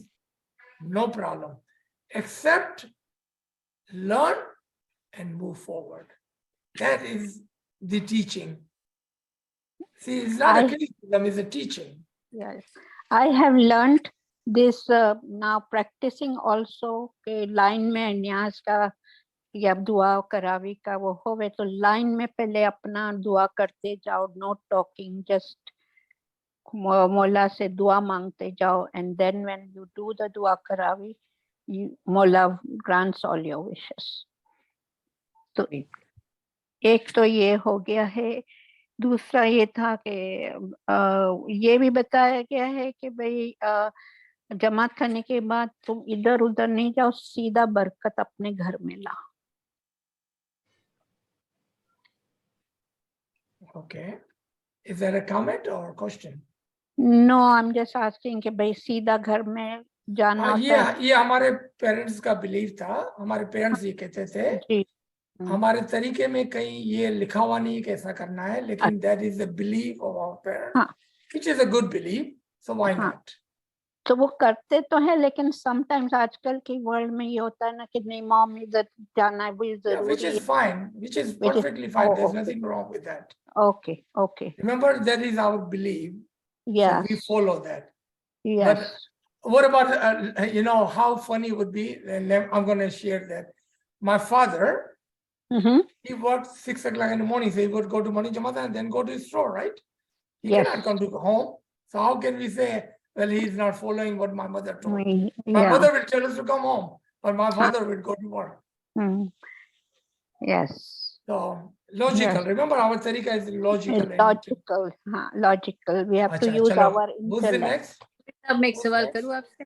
No problem. Accept, learn, and move forward. That is the teaching. See, it's not a criticism, it's a teaching. Yes. I have learned this now practicing also के line में न्यास का या दुआ करावी का वो होवे तो line में पहले अपना दुआ करते जाओ, no talking, just मौला से दुआ मांगते जाओ, and then when you do the दुआ करावी, मौला grants all your wishes. तो एक तो ये हो गया है, दूसरा ये था कि ये भी बताया गया है कि भाई जमात खाने के बाद तुम इधर उधर नहीं जाओ, सीधा बरकत अपने घर में ला। Okay. Is there a comment or question? No, I am just asking कि भाई सीधा घर में जाना होता है। ये हमारे पेरेंट्स का बिलीव था, हमारे पेरेंट्स ये कहते थे। जी। हमारे तरीके में कहीं ये लिखा हुआ नहीं कि ऐसा करना है, लेकिन that is the belief of our parents, हाँ which is a good belief, so why हाँ, not? तो वो करते तो है, लेकिन समटाइम्स आजकल की वर्ल्ड में ये होता है ना कि नहीं मॉम इधर जाना है, वो Yeah, जरूरी which is है। fine, which is Which is- perfectly fine. There's okay, nothing wrong with that. okay, okay, Remember, that is our belief, so yes, we follow that. yes, But what about, you know, how funny it would be, and then I'm going to share that. My father, he worked 6 o'clock in the morning, so he would go to morning Jamat and then go to his store, right? He yes, cannot come to home. So how can we say, well, he's not following what my mother told? My yeah, mother will tell us to come home, but my father will go to work. yes, So logical. yes. Remember, our tariqa is logical. Logical, हाँ, logical. We have to अच्छा, use चलो, our who's the intellect. next? अब मैं एक Who's सवाल next? करूँ आपसे,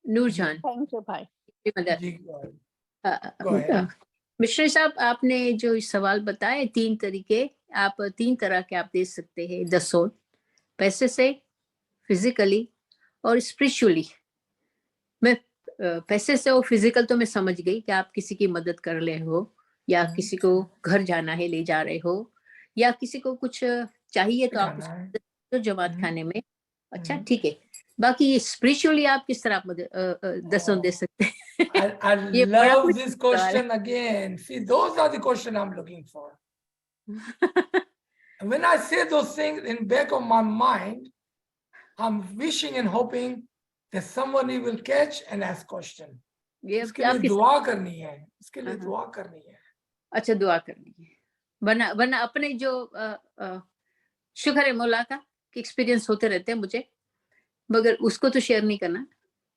Nur Jahan. Thank you, भाई। जी, go ahead. मिश्री साहब, आपने जो सवाल बताए, 3 तरीके, आप 3 तरह के आप दे सकते हैं, द सोल, पैसे से, फिजिकली और स्पिरिचुअली। मैं पैसे से और फिजिकल तो मैं समझ गई कि आप किसी की मदद कर रहे हो, या किसी को घर जाना है ले जा रहे हो, या किसी को कुछ चाहिए तो आप तो जमात खाने में, अच्छा ठीक है। बाकी ये स्पिरिचुअली आप किस तरह आप दसों दे सकते हैं? I love this question again. See, those are the questions I'm looking for. When I say those things in back of my mind, I'm wishing and hoping that somebody will catch and ask question. इसके लिए दुआ करनी है, इसके लिए दुआ करनी है। अच्छा, दुआ करनी है, वरना अपने जो शुक्र है मौला का कि एक्सपीरियंस होते रहते हैं मुझे, मगर उसको तो शेयर नहीं करना,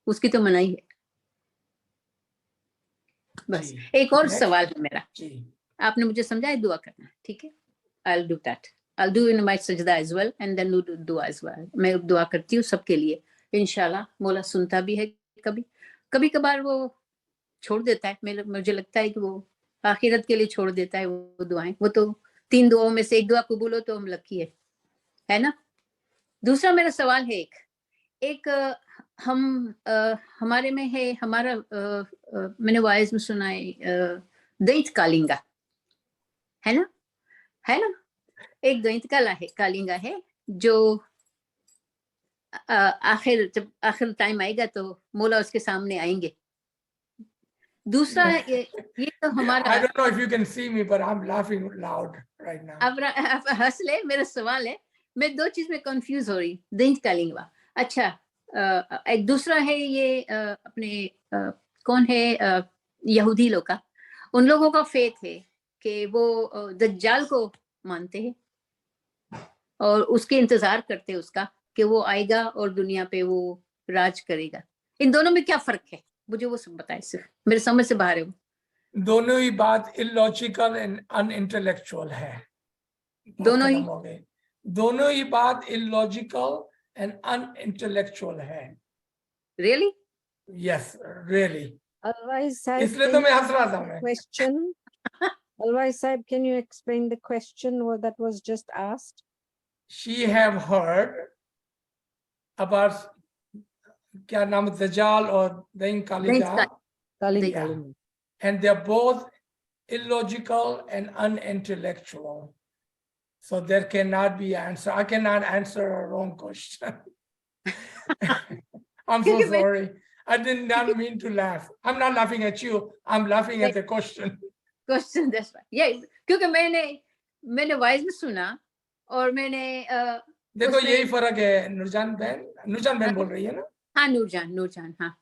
उसकी तो मनाही है। बस एक और सवाल है मेरा, आपने मुझे समझाया दुआ करना, ठीक है, I'll do that. I'll do in my sajda as well and then do dua as well. मैं दुआ करती हूँ सबके लिए, इंशाल्लाह मौला सुनता भी है। कभी कभार वो छोड़ देता है, मुझे लगता है कि वो आखिरत के लिए छोड़ देता है वो दुआएं। वो तो 3 दुआओं में से एक दुआ कबूल हो तो हम लकी है ना। दूसरा मेरा सवाल है, एक हमारे में है, हमारा मैंने वाइज में सुना है, दैत कालिंगा है ना, एक दैत कालिंगा है जो जब आखिर टाइम आएगा तो मौला उसके सामने आएंगे। दूसरा ये तो हमारा, I don't know if you can see me, but I'm laughing loud right now. आप हंस ले, मेरा सवाल है, मैं 2 चीज में कंफ्यूज हो रही, दैत कालिंगा। अच्छा, एक दूसरा है ये अपने कौन है, यहूदी लोग का, उन लोगों का फेथ है कि वो दज्जाल को मानते हैं और उसके इंतजार करते हैं उसका कि वो आएगा और दुनिया पे वो राज करेगा। इन दोनों में क्या फर्क है, मुझे वो सब बताएं, सिर्फ मेरे समझ से बाहर है वो। दोनों ही बात इलॉजिकल एंड अनइंटेलेक्चुअल है। दोनों ही बात इलॉजिकल एंड अनइंटेलेक्चुअल है। Really? Yes, really. Alwaz Sahib, इसलिए तो मैं हंस रहा था मैं। question. Alwaz Sahib, can you explain the question that was just asked? She have heard about क्या नाम दज्जाल और then Kalinga, and they're both illogical and unintellectual. So there cannot be answer. I cannot answer a wrong question. I'm so sorry. I did not mean to laugh. I'm not laughing at you. I'm laughing at the question. Question, that's right. Yeah, क्योंकि मैंने wise में सुना और मैंने देखो यही फर्क है। नूरजान बहन बोल रही है ना? हाँ, नूरजान, हाँ।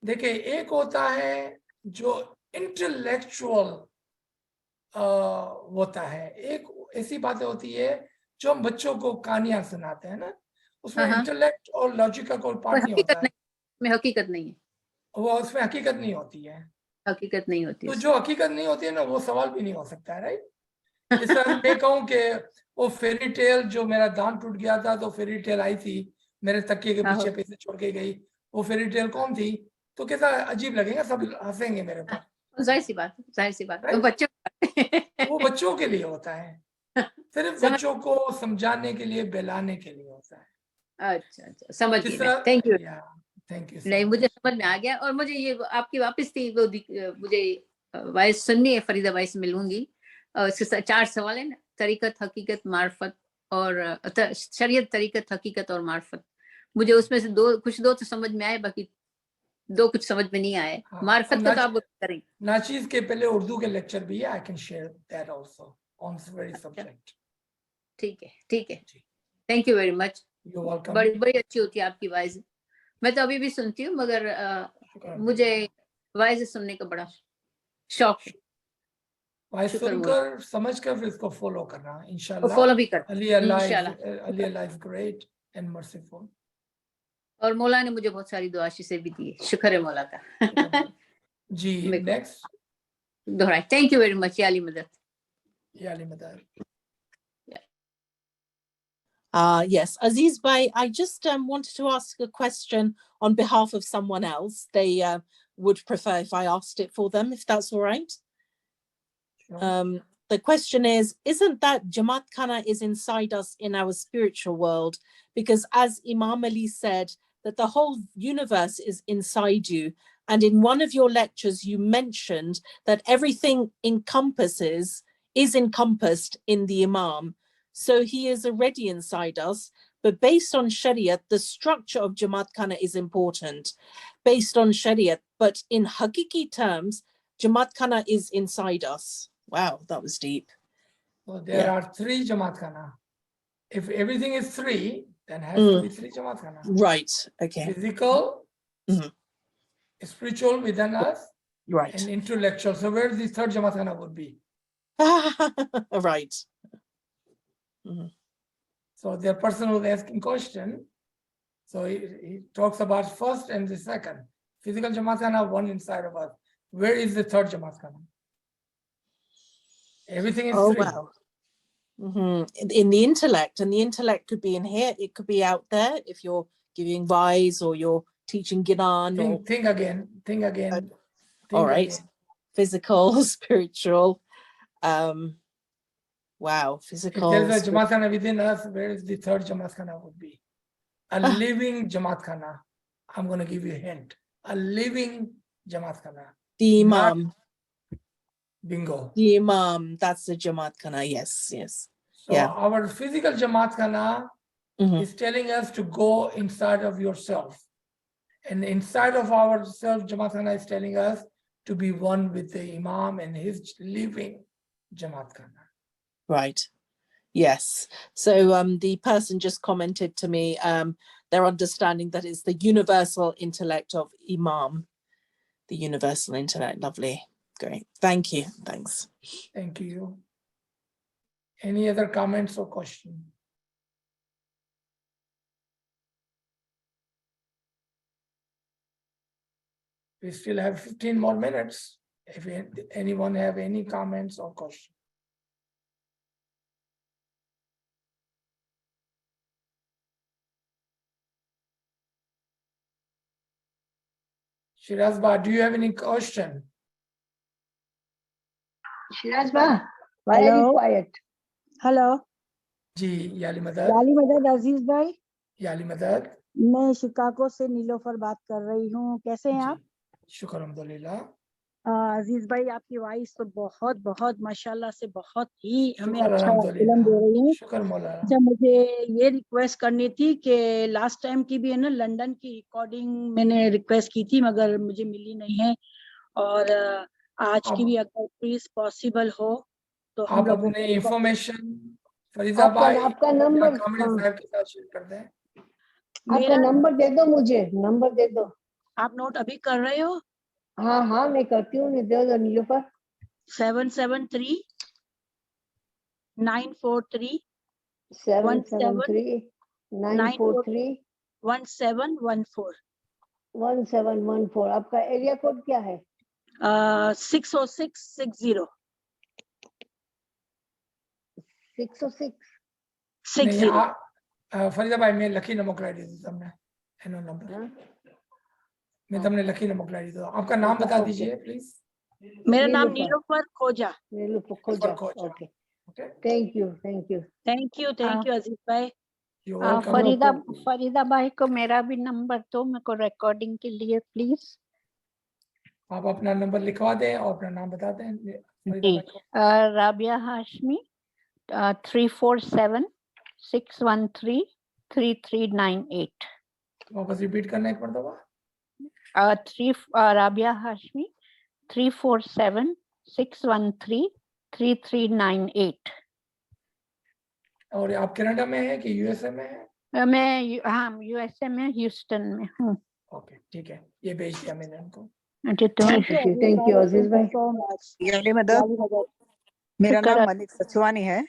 देखिए, एक होता है जो इंटेलेक्चुअल होता है, एक ऐसी बातें होती है जो हम बच्चों को कहानियां सुनाते हैं ना, उसमें इंटेलेक्ट और लॉजिक का कोई पार्ट नहीं होता है। हकीकत नहीं है, वो उसमें हकीकत नहीं होती है। हकीकत नहीं होती तो उसकी। जो हकीकत नहीं होती है ना, वो सवाल भी नहीं हो सकता है, राइट? इस तरह मैं कहूँ कि वो फेरी टेल जो मेरा दांत टूट गया था, तो फेरी टेल आई थी मेरे तकिए के पीछे पैसे छोड़ के गई, वो फेरी टेल कौन थी? तो कैसा अजीब लगेगा, सब हंसेंगे मेरे पर। जाहिर सी बात, जाहिर सी बात, Right? बच्चों वो बच्चों के लिए होता है, सिर्फ समझ, बच्चों को समझाने के लिए, बहलाने के लिए होता है। अच्छा अच्छा, समझ जिस गई मैं, तरह, थैंक यू। थैंक यू नहीं, मुझे समझ में आ गया। और मुझे ये आपकी वापस थी वो मुझे वॉइस सुननी है, फरीदा भाई से मिलूंगी। इसके 4 सवाल है ना, तरीकत, हकीकत, मार्फत और शरीयत, तरीकत, हकीकत और मार्फत। मुझे उसमें से कुछ दो तो समझ में आए, बाकी 2 कुछ समझ में नहीं आए। मार्फत का तो आप करेंगे। नाचीज के पहले उर्दू के लेक्चर भी है, I can share that also on this very subject. ठीक है, ठीक है, thank you very much. You welcome. बड़ी बड़ी अच्छी होती है आपकी वॉइस, मैं तो अभी भी सुनती हूँ, मगर मुझे वॉइस सुनने का बड़ा शौक है। वॉइस शुक्र सुनकर समझकर फिर इसको फॉलो करना वो इंशाल्लाह। फॉलो भी करते अली हैं अल्लाह इंशाल्लाह। Is great and merciful. और मौला ने मुझे बहुत सारी दुआ से भी दी है, शुक्र है मौला का। जी नेक्स्ट दोहराए, थैंक यू वेरी मच, या अली मदद। या अली मदद। Yes, Aziz Bhai, I just wanted to ask a question on behalf of someone else. They would prefer if I asked it for them, if that's all right. Sure. The question is, isn't that Jamat Khana is inside us in our spiritual world? Because as Imam Ali said, that the whole universe is inside you. And in one of your lectures, you mentioned that everything is encompassed in the Imam. So he is already inside us. But based on Shariat, the structure of Jamat Khana is important, based on Shariat. But in Hakiki terms, Jamat Khana is inside us. Wow, that was deep. So there are 3 Jamaat Khana. If everything is 3, then has to be 3 Jamaat Khana. Right, okay. Physical, spiritual within us, Right. and intellectual. So where the 3rd Jamaat Khana would be? Right. So the person who's asking question, so he talks about first and the second. Physical Jamaat Khana, one inside of us. Where is the 3rd Jamaat Khana? Everything is 3. Wow. In the intellect, and the intellect could be in here, it could be out there if you're giving wise or you're teaching Ginan. Think again. All right. Physical, spiritual. Wow, physical. If there's a Jamaat Khana within us, where is the 3rd Jamaat Khana would be? A living Jamaat Khana. I'm going to give you a hint. A living Jamaat Khana. The Imam. Bingo. The Imam, that's the Jamaat Khana, yes. So our physical Jamaat Khana is telling us to go inside of yourself. And inside of ourselves, Jamaat Khana is telling us to be one with the Imam and his living Jamaat Khana. Right. Yes. So the person just commented to me, their understanding that it's the universal intellect of Imam. The universal intellect. Lovely. Great. Thank you. Thanks. Thank you. Any other comments or questions? We still have 15 more minutes. If anyone have any comments or questions. Shirazba, do you have any question? Shirazba, why are you quiet? Hello. जी याली मदद। याली मदद अजीज भाई। याली मदद। मैं Chicago से नीलोफर बात कर रही हूँ, कैसे हैं आप? शुक्र अल्हम्दुलिल्लाह। अजीज भाई आपकी वॉइस तो बहुत बहुत माशाल्लाह से बहुत ही हमें अच्छा अल्हम्दुलिल्लाह। फिल्म दे रही है। शुक्र मौला। अच्छा मुझे ये रिक्वेस्ट करनी थी कि लास्ट टाइम की भी है ना लंदन की रिकॉर्डिंग मैंने रिक्वेस्ट की थी मगर मुझे मिली नहीं है, और आज की भी अगर प्लीज पॉसिबल हो तो हम लोगों अपने इंफॉर्मेशन फरीदा भाई आपका नंबर साहब के साथ शेयर कर दें। आपका नंबर दे दो, मुझे नंबर दे दो। आप नोट अभी कर रहे हो? हाँ मैं करती हूँ, दे दो नीलोफर। 773 943 773 943 1714। 1714। आपका एरिया कोड क्या है? 60660 606. 60. ફરીદા ભાઈ મેં લખીને મોકલાવી દીધું તમને એનો નંબર हाँ? मैं તમને લખીને મોકલાવી દીધો आपका नाम बता दीजिए प्लीज मेरा नाम नीलूफर। नीलोफर खोजा। Nilufar Khoja. Khoja. Okay. Okay Thank you. Thank you. Thank you Aziz भाई। यू वेलकम फरीदा भाई को मेरा भी नंबर दो मेरे को रिकॉर्डिंग के लिए प्लीज। आप अपना नंबर लिखवा दें और अपना नाम बता दें फरीदा जी भाई को राबिया हाशमी 347-613-3398 वापस रिपीट करना एक मरतबा राबिया हाशमी 347-613-3398 और आप कनाडा में है कि यूएसए में है मैं हाँ यूएसए में ह्यूस्टन में हूँ। ओके ठीक है ये भेज दिया मैंने उनको Thank you, Aziz bhai. याली मदद मेरा शुक्र नाम है। मलिक सचवानी है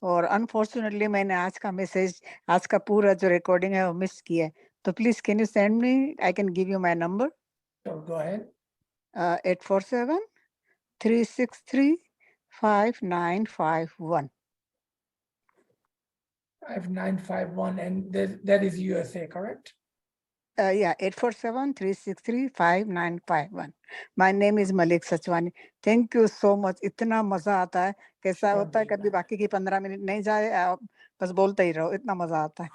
और अनफॉर्चुनेटली मैंने आज का मैसेज आज का पूरा जो रिकॉर्डिंग है वो मिस किया है तो please can you send me I can give you my number go ahead 847-363-5951 5951 and that is USA correct yeah 847-363-5951 my name is Malik Sachwani thank you so much इतना मजा आता है कैसा होता है कभी बाकी की 15 मिनट नहीं जाए आप बस बोलते ही रहो इतना मजा आता है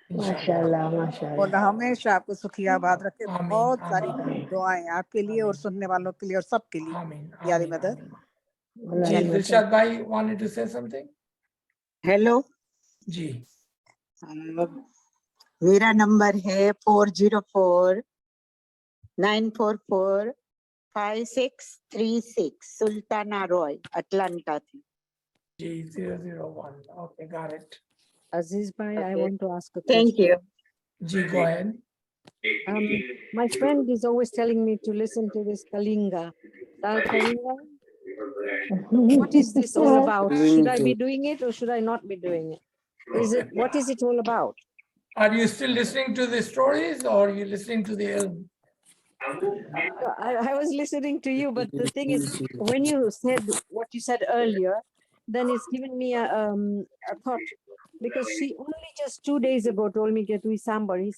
माशाल्लाह और माशाल्लाह। हमेशा आपको सुखी आबाद रखे आमीन बहुत सारी आमीन दुआएं आपके लिए और सुनने वालों के लिए और सबके लिए आमीन याली आमीन मदद आमीन जी दिलशाद भाई wanted to say something hello जी मेरा नंबर है 404-944-5636 सुल्ताना रॉय अटलांटा थी जी 001 okay got it Aziz bhai, I Okay. want to ask a Thank question. you. Ji go ahead My friend is always telling me to listen to this Kalinga. Dal Kalinga. What is this all about? Should I be doing it or should I not be doing it? What is it all about? are you still listening to the stories or are you listening to the ilm I was listening to you, but the thing is, when you said what you said earlier, then it's given me a thought, because she only just 2 days ago told me that he sambar, you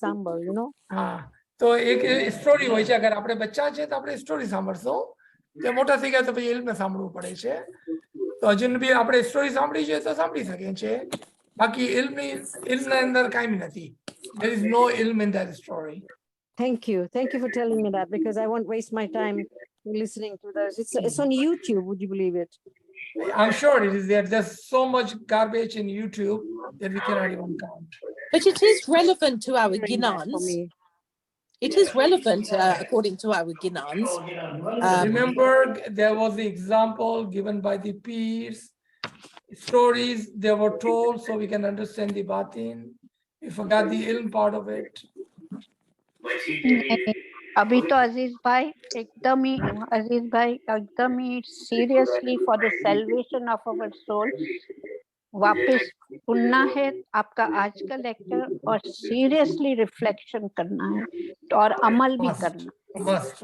know. હા તો એક story હોય છે અગર આપણે બચ્ચા છે તો આપણે સ્ટોરી સાંભળશું તે મોટા થઈ ગયા તો પછી ઇલ્મ સાંભળવું પડે છે તો હજુ બી આપણે સ્ટોરી સાંભળી છે તો સાંભળી શકીએ છે બાકી ઇલ્મના અંદર કાંઈ નથી there is no ilm in that story Thank you for telling me that, because I won't waste my time listening to this. It's on YouTube, would you believe it? I'm sure it is there there's so much garbage in YouTube that we cannot even count But it is relevant to our Bring that for Ginans. me. It is relevant according to our Ginans. remember there was the example given by the peers stories they were told so we can understand the batin we forgot the ilm part of it अभी तो अजीज भाई एकदम ही seriously for the salvation of our soul वापस सुनना है आपका आज का लेक्चर और सीरियसली रिफ्लेक्शन करना है और अमल भी करना है must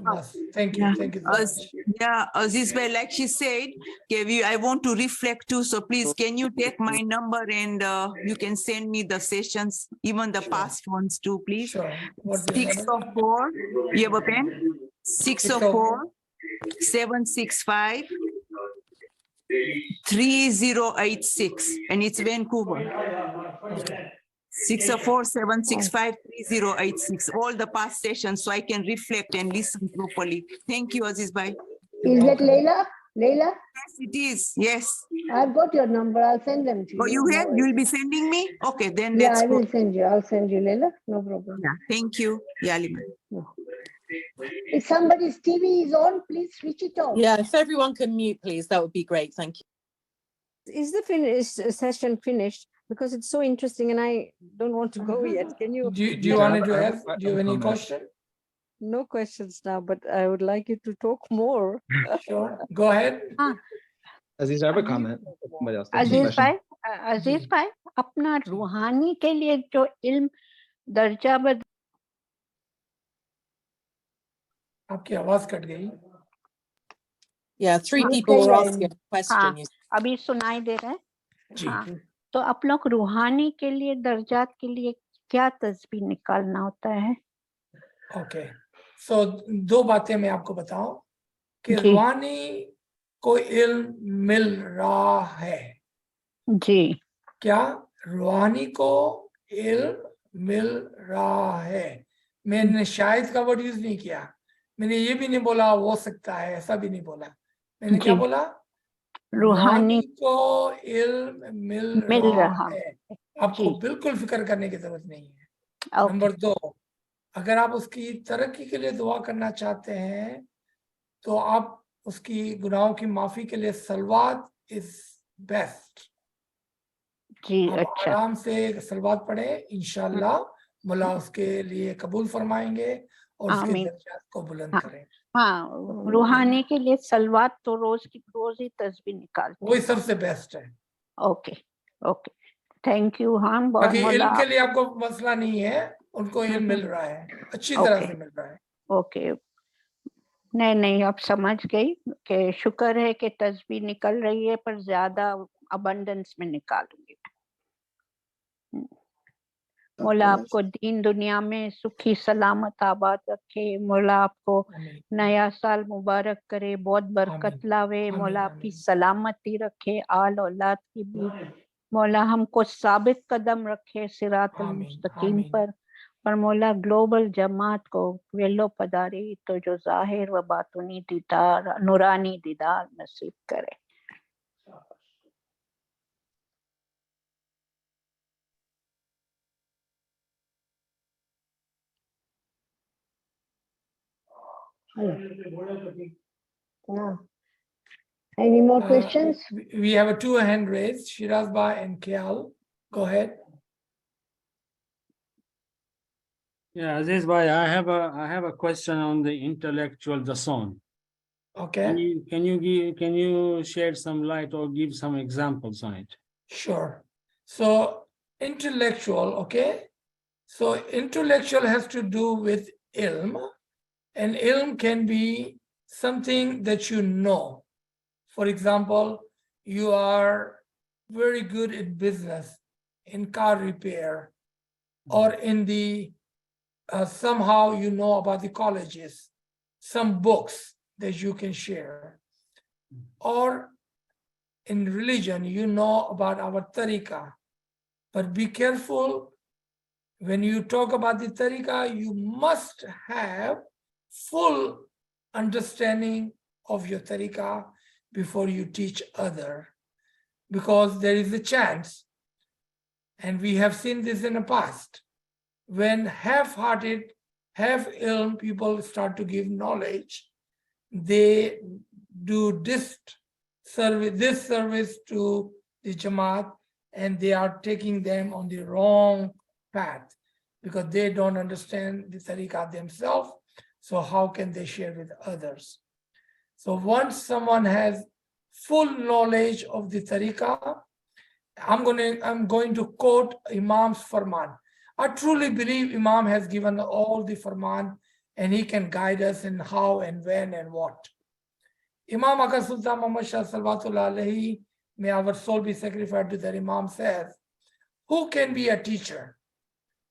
thank you so much Yeah, Aziz bhai, like she said, I want to reflect too. So please, can you take my number and you can send me the sessions, even the past ones too, please. Sure. What's your number? 604. You have a pen? 604-765-3086, and it's Vancouver. 604-765-3086. All the past sessions, so I can reflect and listen properly. Thank you, Aziz bhai. Is that Leila? Leila? Yes, it is. Yes. I've got your number. I'll send them to you. Oh, you have? No You'll be worries. sending me? Okay, then Yeah, let's I go. will send you. I'll send you, Leila. No problem. Yeah, thank you. Yeah, Liman. No. If somebody's TV is on, please switch it off. Yeah, if everyone can mute, please, that would be great. Thank you. Is the session finished? Because it's so interesting and I don't want to go yet. Can you? Do you want to ask? Do you have any question? No questions now, but I would like you to talk more. Sure. Go ahead. Aziz, I have a comment. Somebody else. अजीज भाई अपना रूहानी के लिए जो इल्म दर्जा आपकी आवाज कट गई Yeah, three हाँ, people were सही है। asking a हाँ, question. You अभी सुनाई दे रहा है? जी हाँ, तो आप लोग रूहानी के लिए दर्जात के लिए क्या तस्बीह निकालना होता है? ओके, सो दो बातें मैं आपको बताऊं कि जी रूहानी को इल्म मिल रहा है। जी क्या रूहानी को इल्म मिल रहा है? मैंने शायद का वर्ड यूज नहीं किया, मैंने ये भी नहीं बोला हो सकता है, ऐसा भी नहीं बोला, मैंने क्या जी बोला? रूहानी रूहानी को इल्म मिल मिल रहा रहा है। है। आपको जी बिल्कुल फिक्र करने की जरूरत नहीं है। ओके नंबर 2, अगर आप उसकी तरक्की के लिए दुआ करना चाहते हैं तो आप उसकी गुनाहों की माफी के लिए सलवात इज बेस्ट। जी आप अच्छा आराम से सलवात पढ़े, इंशाल्लाह मुल्ला उसके लिए कबूल फरमाएंगे और उसके आमीन। दर्जात को बुलंद हाँ करें। हाँ, रूहानी के लिए सलवात तो रोज ही तस्बीह निकालते वही हैं। सबसे बेस्ट है। Okay okay, thank you. हाँ बाकी मौला इल्म के लिए आपको मसला नहीं है, उनको इल्म मिल रहा है, अच्छी तरह ओके से मिल रहा है। ओके, नहीं नहीं, अब समझ गई कि शुक्र है कि तस्बीह निकल रही है, पर ज्यादा अबंडेंस में निकालूंगी। मौला आपको दीन दुनिया में सुखी सलामत आबाद रखे। मौला आपको आमीन नया साल मुबारक करे, बहुत बरकत आमीन लावे। मौला आमीन आपकी आमीन सलामती रखे, आल औलाद की भी। मौला हमको साबित कदम रखे सिरातुल आमीन मुस्तकीम आमीन पर मौला ग्लोबल जमात को वेलो पदारी तो जो जाहिर व बातुनी दीदार नूरानी दीदार नसीब करे। Yeah. Any more questions? We have a 2 hand raised, Shirazba and Kial. Go ahead. Yeah, Aziz bhai, I have a question on the intellectual jason. Okay, Can you shed some light or give some examples on it? sure. So intellectual, okay? So intellectual has to do with ilm, and ilm can be something that you know. For example, you are very good in business, in car repair, or in the somehow you know about the colleges, some books that you can share, or in religion, you know about our Tariqa. But be careful, when you talk about the Tariqa, you must have full understanding of your Tariqa before you teach other, because there is a chance, and we have seen this in the past, when half-hearted, half-ilm people start to give knowledge, they do this service to the Jamat, and they are taking them on the wrong path because they don't understand the Tariqa themselves. So how can they share with others? So once someone has full knowledge of the Tariqa, I'm going to quote Imam's Farman. I truly believe Imam has given all the Farman, and he can guide us in how and when and what. Imam Aka Sultan Muhammad Shah Salawatullah Alayhi, may our soul be sacrificed to that Imam, says, who can be a teacher?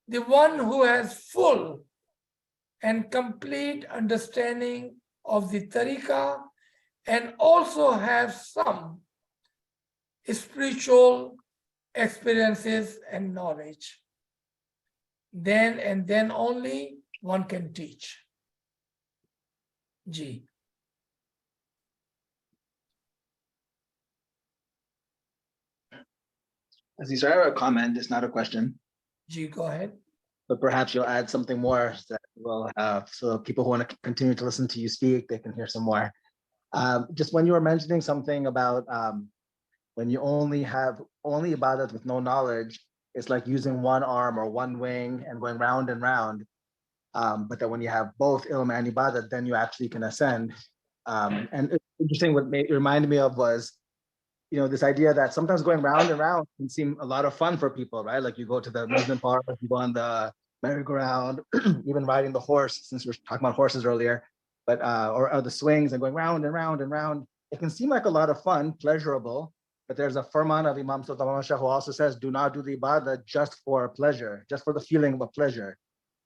The one who has full and complete understanding of the Tariqa and also have some spiritual experiences and knowledge. Then and then only one can teach. Ji. Aziz, I have a comment. It's not a question, Ji, go ahead. but perhaps you'll add something more that will have, so people who want to continue to listen to you speak, they can hear some more. Just when you were mentioning something about when you only ibadat with no knowledge, it's like using one arm or one wing and going round and round. But that when you have both ilm and ibadat, then you actually can ascend. And it's interesting, what it reminded me of was, this idea that sometimes going round and round can seem a lot of fun for people, right? Like you go to the amusement park, you go on the merry-go-round, even riding the horse, since we were talking about horses earlier, but or the swings and going round and round and round. it can seem like a lot of fun, pleasurable, but there's a firman of Imam Sultan Shah who also says, do not do the ibadah just for pleasure, just for the feeling of pleasure.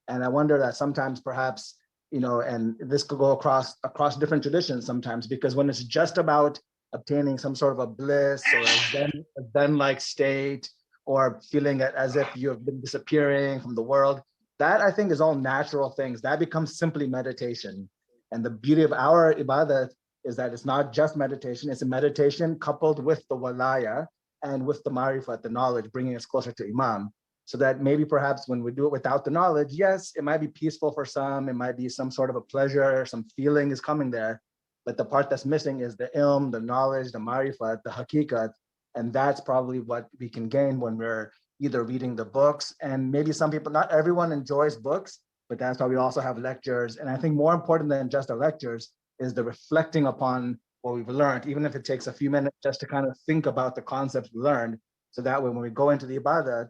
And I wonder that sometimes perhaps, you know, and this could go across different traditions sometimes, because when it's just about obtaining some sort of a bliss or a zen-like state, or feeling as if you have been disappearing from the world, that I think is all natural things. That becomes simply meditation. And the beauty of our ibadah is that it's not just meditation, it's a meditation coupled with the walaya and with the marifat, the knowledge, bringing us closer to Imam. So that maybe perhaps when we do it without the knowledge, yes, it might be peaceful for some, it might be some sort of a pleasure, some feeling is coming there. But the part that's missing is the ilm, the knowledge, the marifat, the hakikat. And that's probably what we can gain when we're either reading the books, and maybe some people, not everyone enjoys books, but that's why we also have lectures. And I think more important than just the lectures is the reflecting upon what we've learned, even if it takes a few minutes just to kind of think about the concepts we learned. So that way, when we go into the ibadah,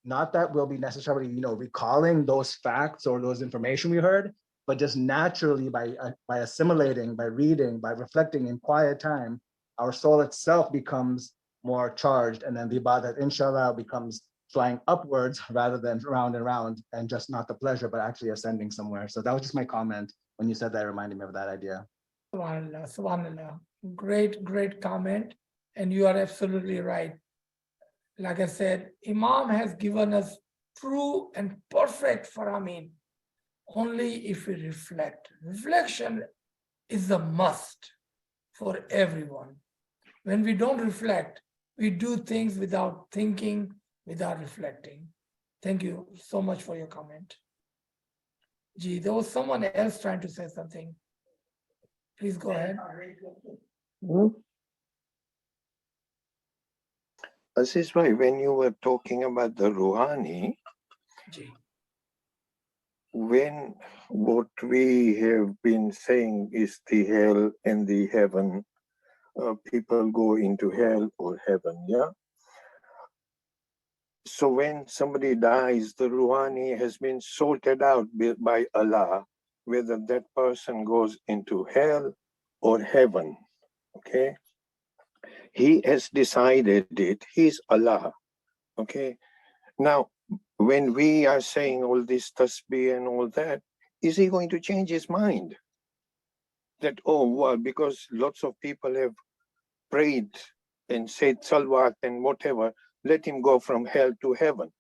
not that we'll be necessarily, you know, recalling those facts or those information we heard, but just naturally by assimilating, by reading, by reflecting in quiet time, our soul itself becomes more charged, and then the ibadah, inshallah, becomes flying upwards rather than round and round, and just not the pleasure, but actually ascending somewhere. So that was just my comment. When you said that, it reminded me of that idea. Subhanallah, subhanallah. Great comment. And you are absolutely right. Like I said, Imam has given us true and perfect faramin only if we reflect. Reflection is a must for everyone. When we don't reflect, we do things without thinking, without reflecting. Thank you so much for your comment. Gee, there was someone else trying to say something. Please go ahead. Aziz bhai, when you were talking about the Rouhani, when what we have been saying is the hell and the heaven, people go into hell or heaven, yeah? So when somebody dies, the Rouhani has been sorted out by Allah, whether that person goes into hell or heaven, okay? He has decided it, he's Allah, okay? Now, when we are saying all this tasbih and all that, is he going to change his mind? That, oh, well, because lots of people have prayed and said salawat and whatever, let him go from hell to heaven.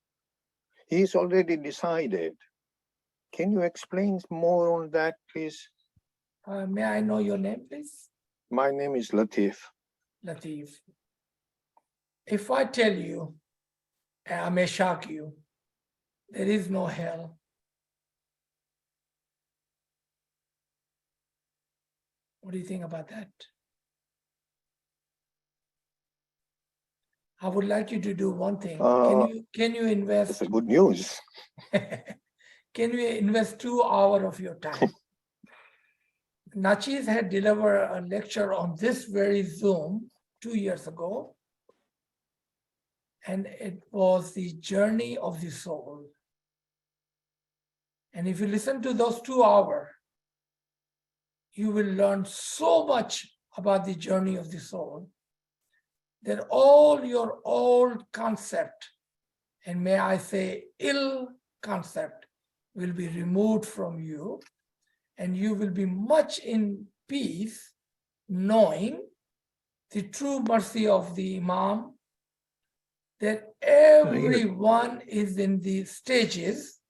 He's already decided. Can you explain more on that, please? May I know your name, please? My name is Latif. Latif. If I tell you, I may shock you, there is no hell. What do you think about that? I would like you to do one thing. Can you invest? That's good news. Can you invest 2 hours of your time? Nachis had delivered a lecture on this very Zoom 2 years ago, and it was the journey of the soul. And if you listen to those 2 hours, you will learn so much about the journey of the soul that all your old concept, and may I say ill concept, will be removed from you, and you will be much in peace knowing the true mercy of the Imam, that everyone is in the stages,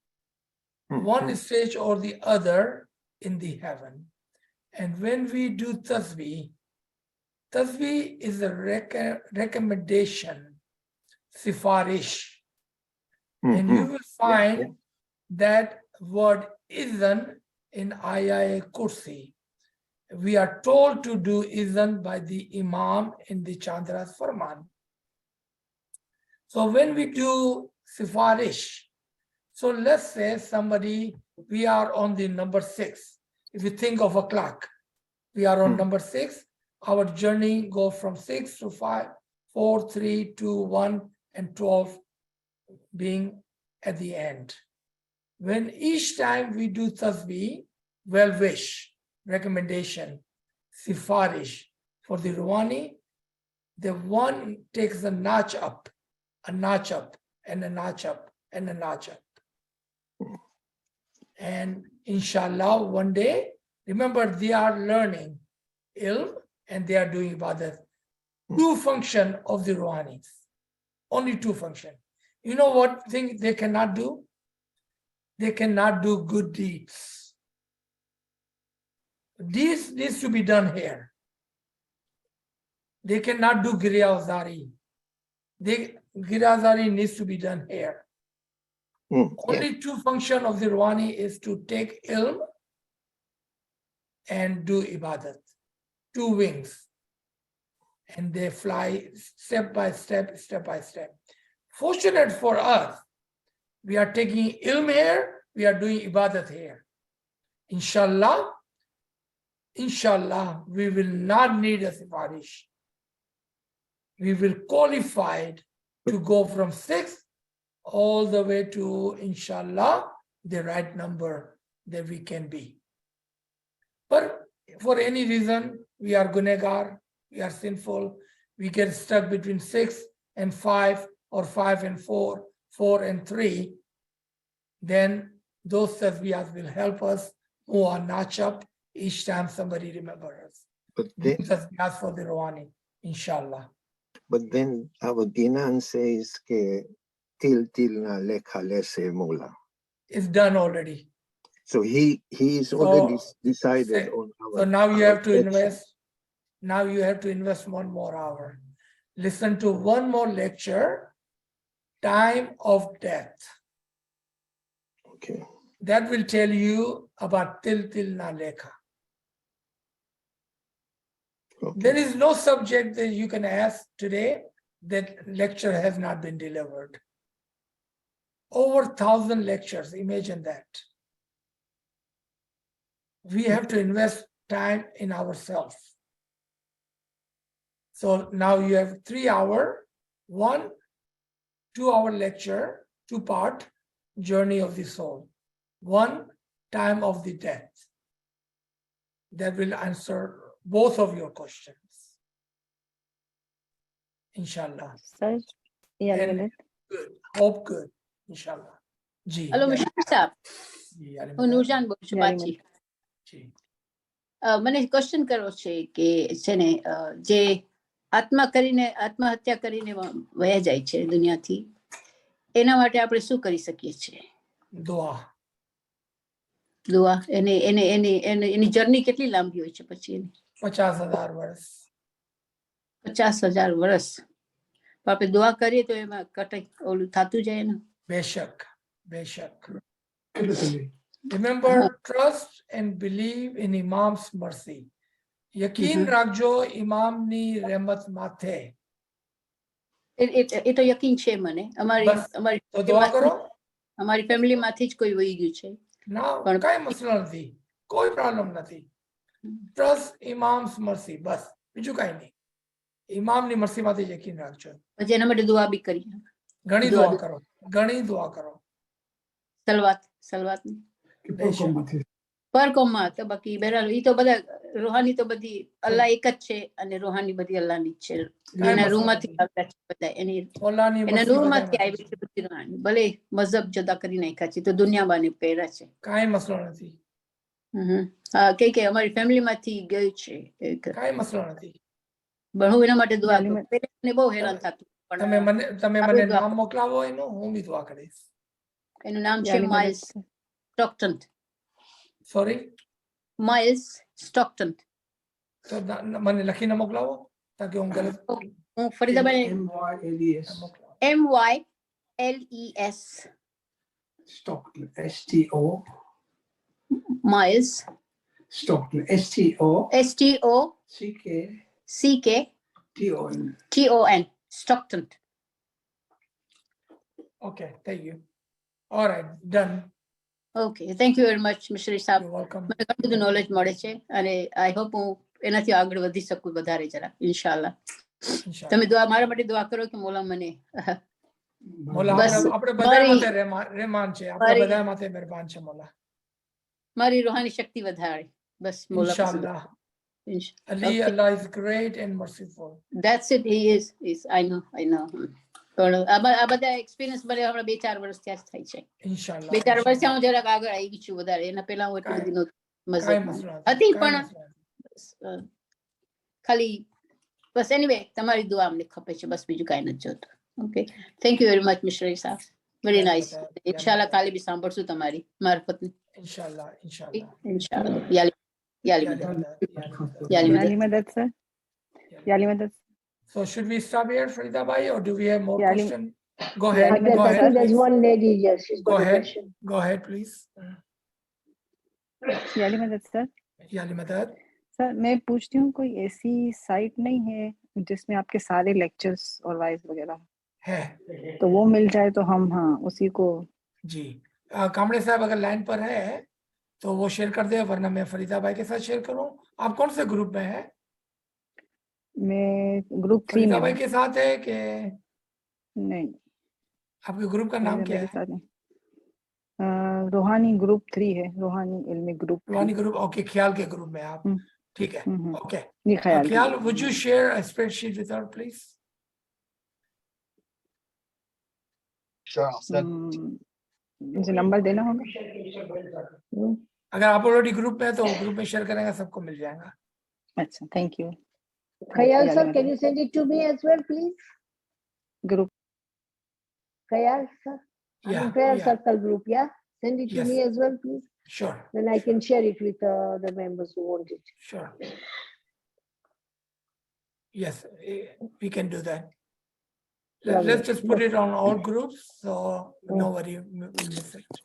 one stage or the other in the heaven. And when we do tasbih, tasbih is a recommendation, sifarish. And you will find that word izan in Ayah Kursi. We are told to do izan by the Imam in the Chandra's Farman. So when we do sifarish, so let's say somebody, we are on the number 6. If you think of a clock, we are on number 6. Our journey goes from 6 to 5, 4, 3, 2, 1, and 12 being at the end. When each time we do tasbih, well wish, recommendation, sifarish, For the Ruhani, the one takes a notch up, and a notch up, and a notch up. And inshallah, one day, remember, they are learning ilm and they are doing ibadat. Two function of the Ruhanis, only two function. You know what thing they cannot do? They cannot do good deeds. This needs to be done here. They cannot do Giryazari. Giryazari needs to be done here. Only two function of the Ruhani is to take ilm and do ibadat. Two wings. And they fly step by step, step by step. Fortunate for us, we are taking ilm here, we are doing ibadat here. Inshallah, we will not need a sifarish. We will qualified to go from 6 all the way to, inshallah, the right number that we can be. But for any reason, we are gunegar, we are sinful, we get stuck between 6 and 5 or 5 and 4, 4 and 3, then those tasbihs will help us who are notch up each time somebody remembers us. But then, tasbihs for the Ruhani, inshallah. But then our Dinan says ke til na lekha lese mula. It's done already. So he is already decided on our. So now you have to invest. Now you have to invest 1 more hour. Listen to 1 more lecture, time of death. Okay. That will tell you about til na lekha. Okay. There is no subject that you can ask today that lecture has not been delivered. Over 1,000 lectures, imagine that. We have to invest time in ourselves. So now you have 3 hour, 1 2-hour lecture, 2-part, journey of the soul. 1, time of the death. That will answer both of your questions. Inshallah. Sir, yeah, And good. Hope good. Inshallah. Ji. Hello, Mr. Saab. Ji, હું નૂરજાન બોલું છું બાચી. મને question કરવો છે કે છે ને જે આત્મહત્યા કરીને વયા જાય છે દુનિયાથી, એના માટે આપણે શું કરી શકીએ છીએ? દુઆ. એની જર્ની કેટલી લાંબી હોય છે પછી એની? 50,000 વર્ષ. 50,000 વર્ષ. આપણે દુઆ કરીએ તો એમાં કટક ઓલું થતું જાય ને? બેશક. Remember, trust and believe in Imam's mercy. Yaqeen rakjo Imam ni rahmat mathe. એ તો યકીન છે મને. અમારી ફેમિલી માંથી જ કોઈ વહી ગયું છે. ના, કઈ મસલો નથી, કોઈ પ્રોબ્લેમ નથી. ટ્રસ્ટ ઇમામ્સ મર્સી, બસ બીજું કઈ નહીં. ઇમામની મર્સી માંથી યકીન રાખજો. પછી એના માટે દુઆ બી કરી. ઘણી દુઆ કરો. સલવાત પર કોમમાં તો બાકી બહેરાલ ઈ તો બધા રૂહાની તો બધી અલ્લાહ એક જ છે અને રૂહાની બધી અલ્લાહની જ છે. એના રૂહમાંથી આવતા છે બધા, એના નૂરમાંથી આવી છે બધી રૂહાની. ભલે મઝહબ જુદા કરી નાખ્યા છે તો દુનિયામાં પહેર્યા છે. કાંઈ મસલો નથી. કે અમારી ફેમિલીમાંથી ગયું છે. કાંઈ મસલો નથી. હું એના માટે દુઆ કરું. મને બહુ હેરાન થતું. તમે મને નામ મોકલાવો એનું, હું બી દુઆ કરીશ. એનું નામ છે miles સ્ટોકટન. Sorry? Miles Stockton. So મને લખીને મોકલાવો તાકે હું ગલત. હું Faridabad MYLES Stockton STO Miles Stockton STO TON Stockton. Okay, thank you. All right, done. Okay, thank you very much, Mr. Saab. You're welcome. મને ઘણું બધું નોલેજ મળે છે અને આઈ હોપ હું એનાથી આગળ વધી શકું વધારે જરા, ઇન્શાલ્લાહ. તમે મારા માટે દુઆ કરો કે મોલા મને આપણે બધા માટે રહેમાન છે, આપણે બધા માટે મહેરબાન છે મોલા. મારી રૂહાની શક્તિ વધારે બસ મોલા. ઇન્શાલ્લાહ. Ali, Okay. Allah is great and merciful. That's it. He is. I know. अब બધા એક્સપિરિયન્સ બને હમણાં 2-4 વર્ષ ત્યાં જ થાય છે. Inshallah. 2-4 વર્ષ હું જરાક આગળ આવી ગઈ છું વધારે એના પહેલા હું એટલી બધી નહોતી મસ્જિદમાં હતી પણ ખાલી બસ એનીવે તમારી દુઆ અમને ખપે છે બસ બીજું કાંઈ નથી જોતું. Okay thank you very much mister સાહેબ વેરી નાઇસ. ઇન્શાલ્લાહ કાલે બી સાંભળશું તમારી મારફતની. Inshallah. યાલી મદદ સર. યાલી મદદ. So should we stop here, Farida Bhai, or do we have more questions? Go ahead. Go ahead. There's one lady. Yes, she's got Go a ahead. question. Go ahead, please. याली मदद sir. याली मदद. Sir मैं पूछती हूँ कोई ऐसी site नहीं है जिसमें आपके सारे लेक्चर्स और वाइज वगैरह है तो वो मिल जाए तो हम हाँ उसी को जी कामड़े साहब अगर लाइन पर है तो वो शेयर कर दे वरना मैं फरीदा भाई के साथ शेयर करूं. आप कौन से ग्रुप में है? मैं ग्रुप 3 फरीदा में भाई के साथ है कि नहीं? आपके ग्रुप का नाम क्या है? रूहानी ग्रुप 3 है. रूहानी इल्मी ग्रुप. रूहानी ग्रुप. ओके ख्याल के ग्रुप में आप. ठीक है. ओके ख्याल would you share a spreadsheet with her please? Sure. मुझे नंबर देना होगा. अगर आप ऑलरेडी ग्रुप में है तो ग्रुप में शेयर करेंगे सबको मिल जाएगा. अच्छा thank you. Khayal sir, can you send it to me as well, please? Group. Khayal sir. Yeah. Prayer circle group, yeah. Send it to Yes. me as well, please. Sure. Then I can share it with the members who want it. Sure. Yes, we can do that. Let's just put it on all groups so nobody will miss it.